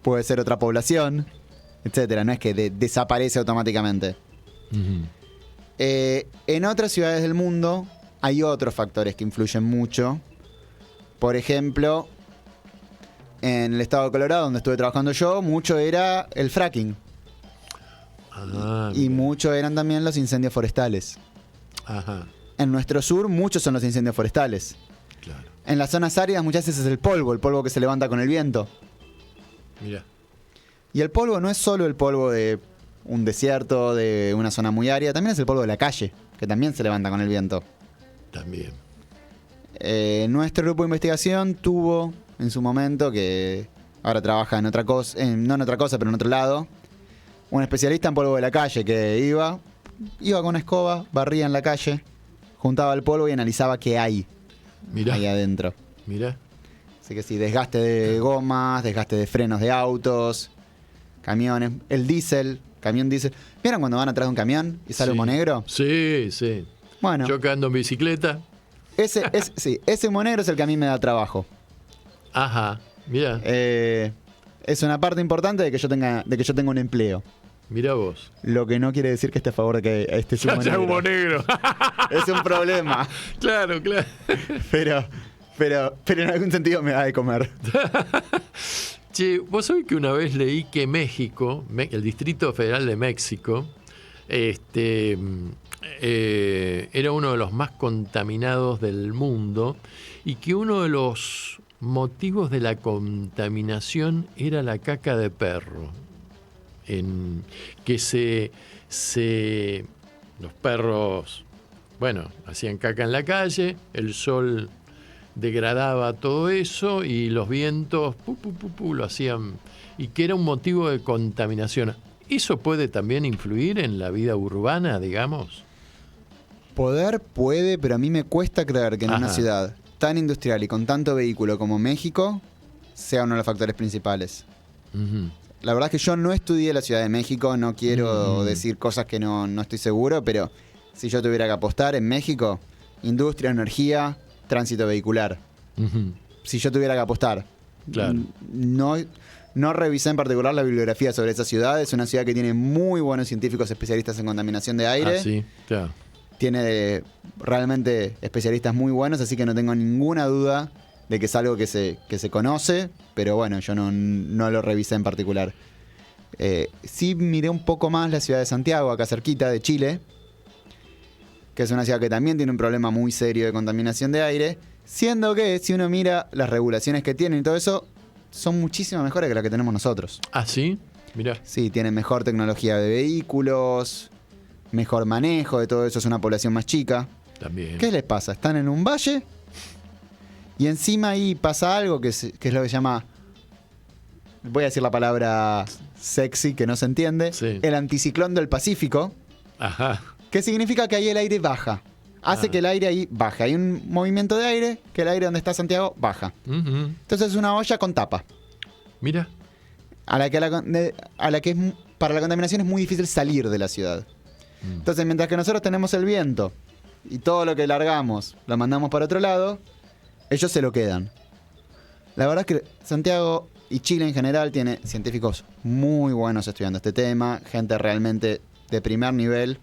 puede ser otra población, etcétera. No es que desaparece automáticamente. En otras ciudades del mundo hay otros factores que influyen mucho. Por ejemplo, en el estado de Colorado, donde estuve trabajando yo, mucho era el fracking. Y mucho eran también los incendios forestales. Ajá. En nuestro sur, muchos son los incendios forestales. Claro. En las zonas áridas muchas veces es el polvo que se levanta con el viento. Mira. Y el polvo no es solo el polvo de un desierto, de una zona muy árida, también es el polvo de la calle, que también se levanta con el viento. También. Nuestro grupo de investigación tuvo en su momento, que ahora trabaja en otra cosa, no en otra cosa, pero en otro lado, un especialista en polvo de la calle que iba con una escoba, barría en la calle, juntaba el polvo y analizaba qué hay ahí adentro. Mira. Así que sí, desgaste de gomas, desgaste de frenos de autos, camiones, el diésel, camión diésel. ¿Vieron cuando van atrás de un camión y sale humo negro? Sí, sí. Bueno. Yo que ando en bicicleta. Ese humo negro es el que a mí me da trabajo. Ajá, mira. Es una parte importante de que yo tenga un empleo. Mira vos. Lo que no quiere decir que esté a favor de que este humo negro. Es un problema. Claro. Pero en algún sentido me da de comer. Che, vos sabés que una vez leí que México, el Distrito Federal de México, era uno de los más contaminados del mundo y que uno de los motivos de la contaminación era la caca de perro. Que los perros, hacían caca en la calle, el sol degradaba todo eso y los vientos lo hacían, y que era un motivo de contaminación. ¿Eso puede también influir en la vida urbana, digamos? Puede, pero a mí me cuesta creer que en una ciudad tan industrial y con tanto vehículo como México sea uno de los factores principales. Uh-huh. La verdad es que yo no estudié la Ciudad de México, no quiero decir cosas que no estoy seguro, pero si yo tuviera que apostar en México, industria, energía, tránsito vehicular. Uh-huh. Si yo tuviera que apostar. Claro. No revisé en particular la bibliografía sobre esa ciudad. Es una ciudad que tiene muy buenos científicos especialistas en contaminación de aire. Ah, sí, claro. Tiene realmente especialistas muy buenos, así que no tengo ninguna duda de que es algo que se conoce, pero bueno, yo no lo revisé en particular. Sí miré un poco más la ciudad de Santiago, acá cerquita de Chile, que es una ciudad que también tiene un problema muy serio de contaminación de aire, siendo que si uno mira las regulaciones que tienen y todo eso, son muchísimo mejores que las que tenemos nosotros. ¿Ah, sí? Mirá. Sí, tienen mejor tecnología de vehículos, mejor manejo de todo eso, es una población más chica. También. ¿Qué les pasa? Están en un valle y encima ahí pasa algo que es lo que se llama, voy a decir la palabra sexy que no se entiende, el anticiclón del Pacífico. Ajá. Que significa que ahí el aire baja. Hace que el aire ahí baje. Hay un movimiento de aire que el aire donde está Santiago baja. Uh-huh. Entonces es una olla con tapa. Mira. A la que para la contaminación es muy difícil salir de la ciudad. Entonces, mientras que nosotros tenemos el viento y todo lo que largamos lo mandamos para otro lado, ellos se lo quedan. La verdad es que Santiago y Chile en general tiene científicos muy buenos estudiando este tema, gente realmente de primer nivel,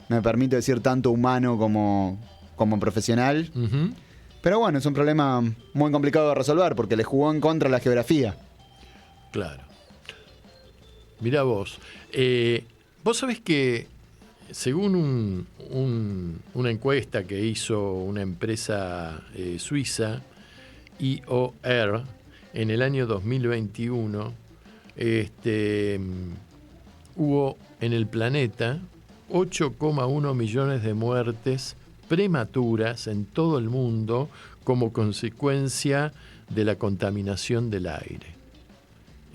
me permito decir tanto humano como profesional. Uh-huh. Pero bueno, es un problema muy complicado de resolver porque le jugó en contra la geografía. Claro. Mirá vos. Vos sabés que según una encuesta que hizo una empresa suiza, IOR, en el año 2021, hubo en el planeta 8,1 millones de muertes prematuras en todo el mundo como consecuencia de la contaminación del aire.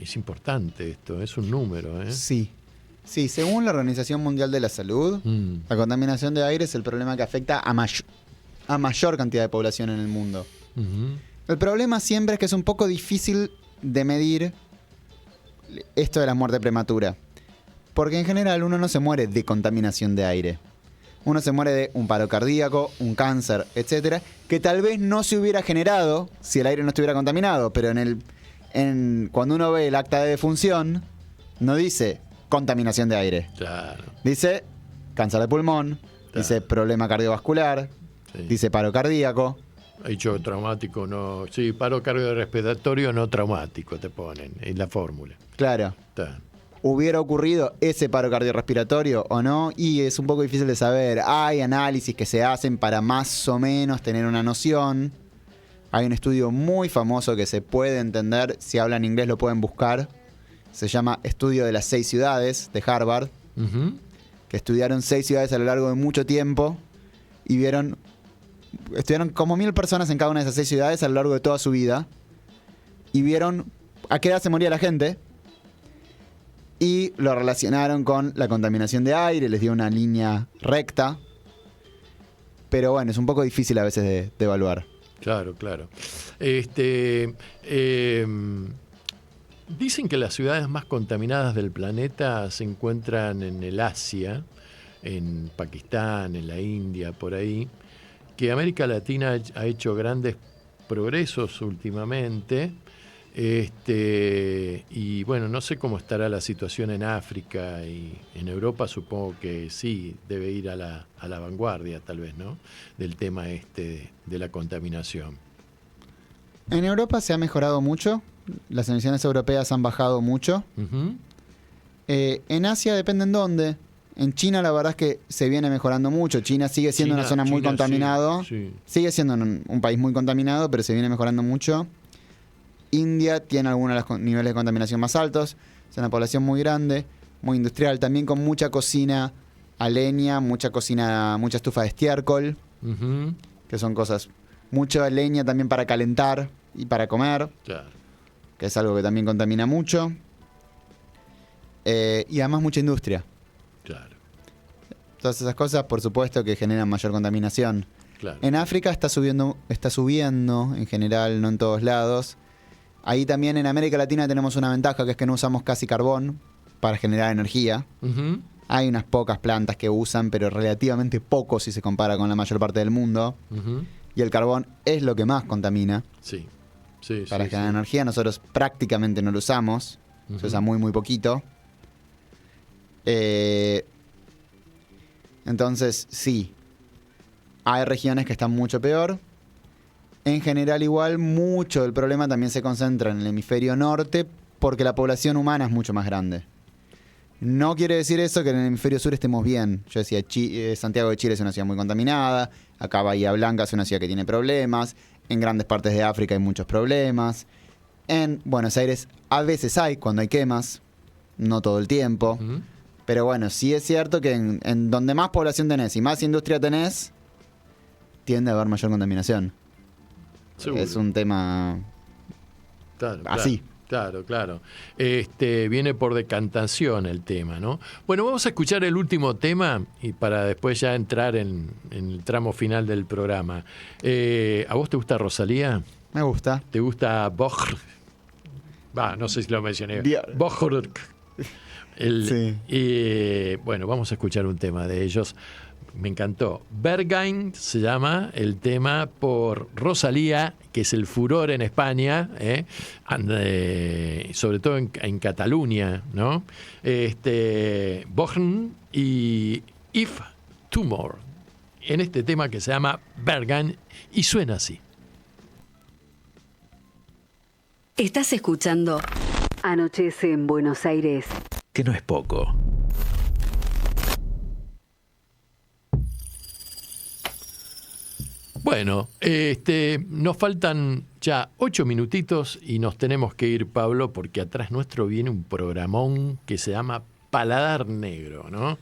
Es importante esto, es un número, ¿eh? Sí, según la Organización Mundial de la Salud, la contaminación de aire es el problema que afecta a mayor cantidad de población en el mundo. Uh-huh. El problema siempre es que es un poco difícil de medir esto de la muerte prematura. Porque en general uno no se muere de contaminación de aire. Uno se muere de un paro cardíaco, un cáncer, etcétera, que tal vez no se hubiera generado si el aire no estuviera contaminado. Pero cuando uno ve el acta de defunción, no dice contaminación de aire. Claro. Dice cáncer de pulmón, dice problema cardiovascular, dice paro cardíaco. Hecho traumático, no. Sí, paro cardiorrespiratorio no traumático te ponen en la fórmula. Claro. Está. ¿Hubiera ocurrido ese paro cardiorrespiratorio o no? Y es un poco difícil de saber. Hay análisis que se hacen para más o menos tener una noción. Hay un estudio muy famoso que se puede entender. Si hablan inglés lo pueden buscar. Se llama Estudio de las 6 ciudades de Harvard. Que estudiaron 6 ciudades a lo largo de mucho tiempo. Y estudiaron como 1000 personas en cada una de esas 6 ciudades a lo largo de toda su vida. Y vieron a qué edad se moría la gente. Y lo relacionaron con la contaminación de aire, les dio una línea recta. Pero bueno, es un poco difícil a veces de evaluar. Claro. Dicen que las ciudades más contaminadas del planeta se encuentran en el Asia, en Pakistán, en la India, por ahí. Que América Latina ha hecho grandes progresos últimamente. Y bueno, no sé cómo estará la situación en África y en Europa. Supongo que sí, debe ir a la vanguardia, tal vez, ¿no? Del tema de la contaminación. En Europa se ha mejorado mucho. Las emisiones europeas han bajado mucho. En Asia depende en dónde. En China la verdad es que se viene mejorando mucho. China sigue siendo una zona muy contaminada. Sí. Sigue siendo un país muy contaminado, pero se viene mejorando mucho. India tiene algunos de los niveles de contaminación más altos. Es una población muy grande, muy industrial, también con mucha cocina a leña, mucha estufa de estiércol, que son cosas, mucha leña también para calentar y para comer, claro, que es algo que también contamina mucho. Y además mucha industria. Claro. Todas esas cosas, por supuesto, que generan mayor contaminación. Claro. En África está subiendo en general, no en todos lados. Ahí también en América Latina tenemos una ventaja, que es que no usamos casi carbón para generar energía. Hay unas pocas plantas que usan, pero relativamente poco si se compara con la mayor parte del mundo. Y el carbón es lo que más contamina. Sí. Para generar energía. Nosotros prácticamente no lo usamos. Se usa muy, muy poquito. Entonces, sí. Hay regiones que están mucho peor. En general igual, mucho del problema también se concentra en el hemisferio norte porque la población humana es mucho más grande. No quiere decir eso que en el hemisferio sur estemos bien. Yo decía, Santiago de Chile es una ciudad muy contaminada, acá Bahía Blanca es una ciudad que tiene problemas, en grandes partes de África hay muchos problemas, en Buenos Aires a veces hay cuando hay quemas, no todo el tiempo, pero bueno, sí es cierto que en donde más población tenés y más industria tenés, tiende a haber mayor contaminación. Seguro. Es un tema así. Claro. Viene por decantación el tema, ¿no? Bueno, vamos a escuchar el último tema y para después ya entrar en el tramo final del programa. ¿A vos te gusta Rosalía? Me gusta. ¿Te gusta Björk? No sé si lo mencioné. Björk. Sí. Bueno, vamos a escuchar un tema de ellos. Me encantó. Berghain se llama el tema por Rosalía, que es el furor en España, sobre todo en Cataluña, ¿no? Bochum y If Tomorrow, en este tema que se llama Berghain y suena así. Estás escuchando Anochece en Buenos Aires. Que no es poco. Bueno, nos faltan ya 8 minutitos y nos tenemos que ir, Pablo, porque atrás nuestro viene un programón que se llama Paladar Negro, ¿no?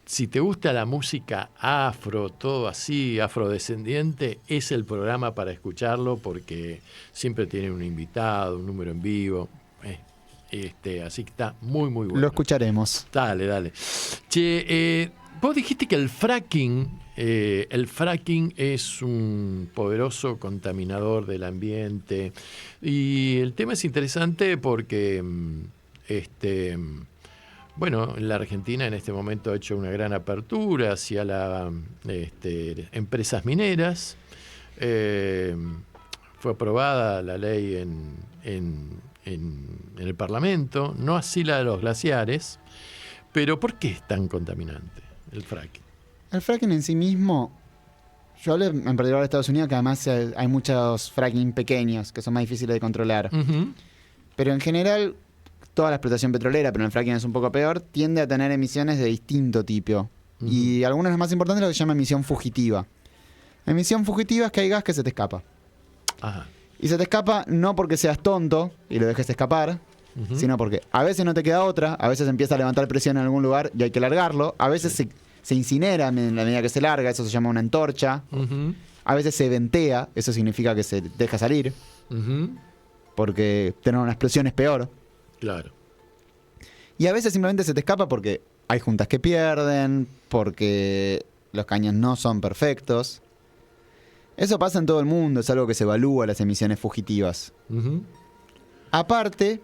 Si te gusta la música afro, todo así, afrodescendiente, es el programa para escucharlo porque siempre tiene un invitado, un número en vivo. Así que está muy, muy bueno. Lo escucharemos. Dale. Che, vos dijiste que el fracking es un poderoso contaminador del ambiente y el tema es interesante porque bueno, la Argentina en este momento ha hecho una gran apertura hacia las empresas mineras. Fue aprobada la ley en el Parlamento, no así la de los glaciares. Pero ¿por qué es tan contaminante el fracking? El fracking en sí mismo Yo hablé en particular de Estados Unidos, que además hay muchos fracking pequeños que son más difíciles de controlar. Pero en general, toda la explotación petrolera, pero en el fracking es un poco peor, tiende a tener emisiones de distinto tipo. Y algunas de las más importantes es lo que se llama emisión fugitiva. Emisión fugitiva es que hay gas que se te escapa. Ajá. Y se te escapa no porque seas tonto y lo dejes escapar, sino porque a veces no te queda otra, a veces empieza a levantar presión en algún lugar y hay que largarlo, a veces se incinera en la medida que se larga, eso se llama una antorcha, a veces se ventea, eso significa que se deja salir, porque tener una explosión es peor. Claro. Y a veces simplemente se te escapa porque hay juntas que pierden, porque los caños no son perfectos. Eso pasa en todo el mundo, es algo que se evalúa, las emisiones fugitivas. Aparte,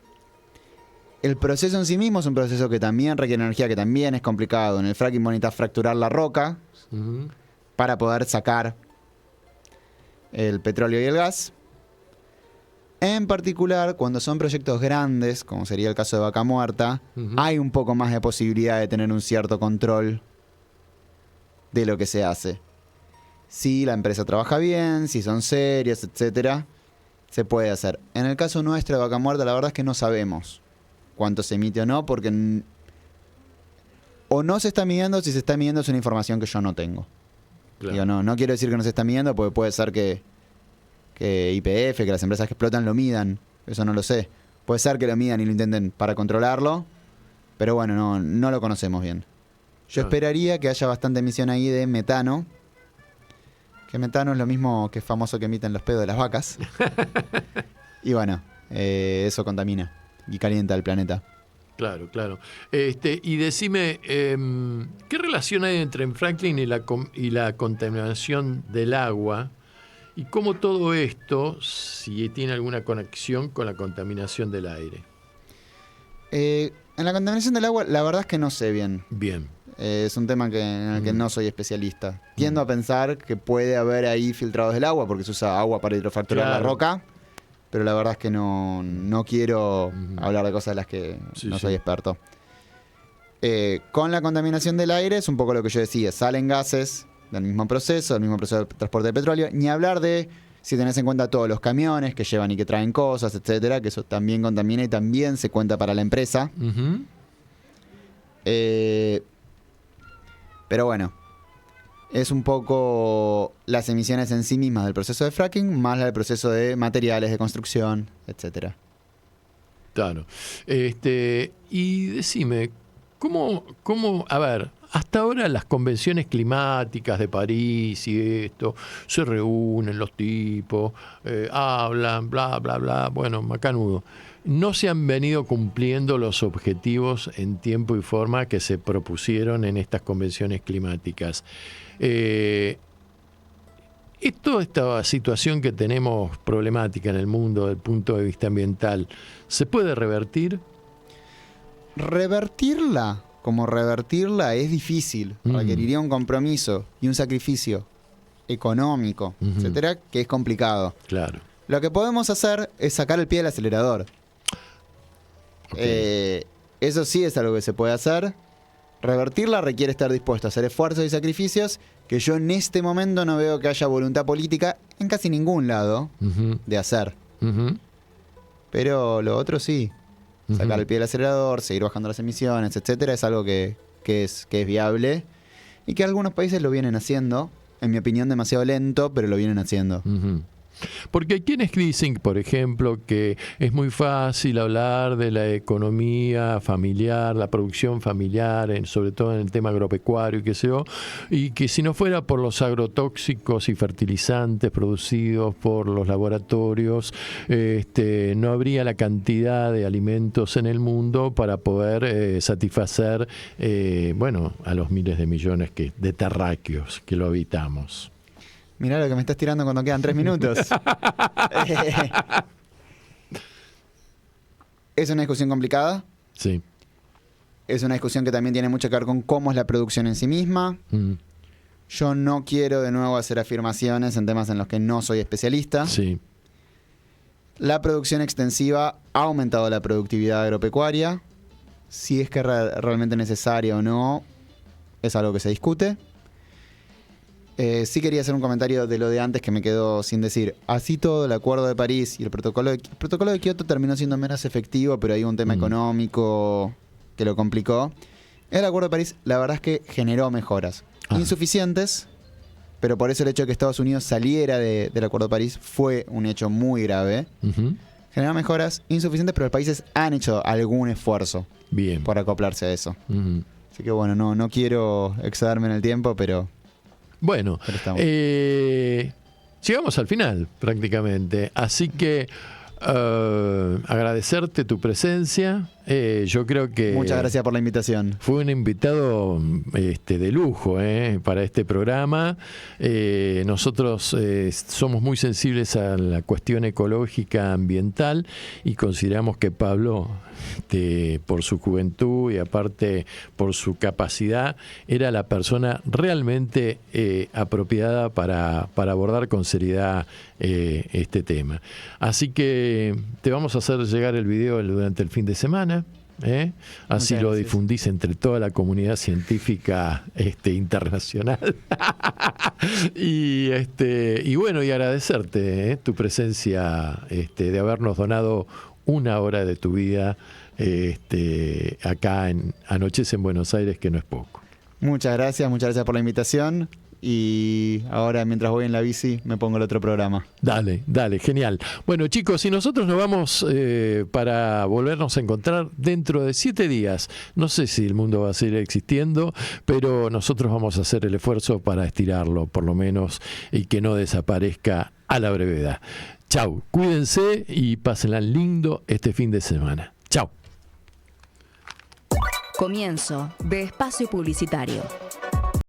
el proceso en sí mismo es un proceso que también requiere energía, que también es complicado. En el fracking necesitas fracturar la roca para poder sacar el petróleo y el gas. En particular, cuando son proyectos grandes, como sería el caso de Vaca Muerta, hay un poco más de posibilidad de tener un cierto control de lo que se hace. Si la empresa trabaja bien, si son serios, etcétera, se puede hacer. En el caso nuestro de Vaca Muerta, la verdad es que no sabemos cuánto se emite o no, porque o no se está midiendo, si se está midiendo es una información que yo no tengo. Claro. Digo, no quiero decir que no se está midiendo, porque puede ser que YPF, que las empresas que explotan lo midan, eso no lo sé. Puede ser que lo midan y lo intenten para controlarlo, pero bueno, no lo conocemos bien. Yo esperaría que haya bastante emisión ahí de metano, que metano es lo mismo que famoso que emiten los pedos de las vacas. Y bueno, eso contamina y calienta el planeta. Claro, claro. Y decime, ¿qué relación hay entre el fracking y la contaminación del agua? ¿Y cómo todo esto, si tiene alguna conexión con la contaminación del aire? En la contaminación del agua, la verdad es que no sé bien. Bien. Es un tema en el que no soy especialista. Tiendo a pensar que puede haber ahí filtrados del agua, porque se usa agua para hidrofracturar la roca, pero la verdad es que no quiero hablar de cosas de las que no soy experto. Con la contaminación del aire es un poco lo que yo decía, salen gases del mismo proceso de transporte de petróleo, ni hablar de si tenés en cuenta todos los camiones que llevan y que traen cosas, etcétera, que eso también contamina y también se cuenta para la empresa. Pero bueno, es un poco las emisiones en sí mismas del proceso de fracking, más la del proceso de materiales de construcción, etcétera. Claro. Y decime, ¿cómo, a ver, hasta ahora las convenciones climáticas de París y esto, se reúnen los tipos, hablan, bla, bla, bla, bueno, macanudo. No se han venido cumpliendo los objetivos en tiempo y forma que se propusieron en estas convenciones climáticas. Toda esta situación que tenemos problemática en el mundo desde el punto de vista ambiental, ¿se puede revertir? Revertirla es difícil. Requeriría un compromiso y un sacrificio económico, etcétera, que es complicado. Claro. Lo que podemos hacer es sacar el pie del acelerador. Eso sí es algo que se puede hacer. Revertirla requiere estar dispuesto a hacer esfuerzos y sacrificios que yo en este momento no veo que haya voluntad política en casi ningún lado de hacer. Pero lo otro sí. Sacar el pie del acelerador, seguir bajando las emisiones, etcétera, es algo que es viable y que algunos países lo vienen haciendo. En mi opinión, demasiado lento, pero lo vienen haciendo. Porque hay quienes dicen, por ejemplo, que es muy fácil hablar de la economía familiar, la producción familiar, sobre todo en el tema agropecuario y qué sé yo, y que si no fuera por los agrotóxicos y fertilizantes producidos por los laboratorios, no habría la cantidad de alimentos en el mundo para poder satisfacer, a los miles de millones de terráqueos que lo habitamos. Mirá lo que me estás tirando cuando quedan 3 minutos. Es una discusión complicada. Sí. Es una discusión que también tiene mucho que ver con cómo es la producción en sí misma. Yo no quiero de nuevo hacer afirmaciones en temas en los que no soy especialista. Sí. La producción extensiva ha aumentado la productividad agropecuaria. Si es que realmente necesaria o no, es algo que se discute. Sí quería hacer un comentario de lo de antes que me quedó sin decir. Así todo, el Acuerdo de París y el protocolo de Kioto terminó siendo menos efectivo, pero hay un tema económico que lo complicó. El Acuerdo de París, la verdad es que generó mejoras. Insuficientes, pero por eso el hecho de que Estados Unidos saliera del Acuerdo de París fue un hecho muy grave. Generó mejoras insuficientes, pero los países han hecho algún esfuerzo por acoplarse a eso. Así que bueno, no quiero excederme en el tiempo, pero... Bueno, llegamos al final prácticamente, así que agradecerte tu presencia. Yo creo que... Muchas gracias por la invitación. Fue un invitado de lujo para este programa. Nosotros somos muy sensibles a la cuestión ecológica ambiental y consideramos que Pablo, por su juventud y aparte por su capacidad, era la persona realmente apropiada para abordar con seriedad este tema. Así que te vamos a hacer llegar el video durante el fin de semana. Así lo difundís entre toda la comunidad científica internacional. y bueno, y agradecerte tu presencia, de habernos donado una hora de tu vida acá en Anochece en Buenos Aires, que no es poco. Muchas gracias por la invitación. Y ahora, mientras voy en la bici, me pongo el otro programa. Dale, genial. Bueno, chicos, y nosotros nos vamos para volvernos a encontrar dentro de 7 días. No sé si el mundo va a seguir existiendo, pero nosotros vamos a hacer el esfuerzo para estirarlo, por lo menos, y que no desaparezca a la brevedad. Chau, cuídense y pásenla lindo este fin de semana. Chau. Comienzo de espacio publicitario.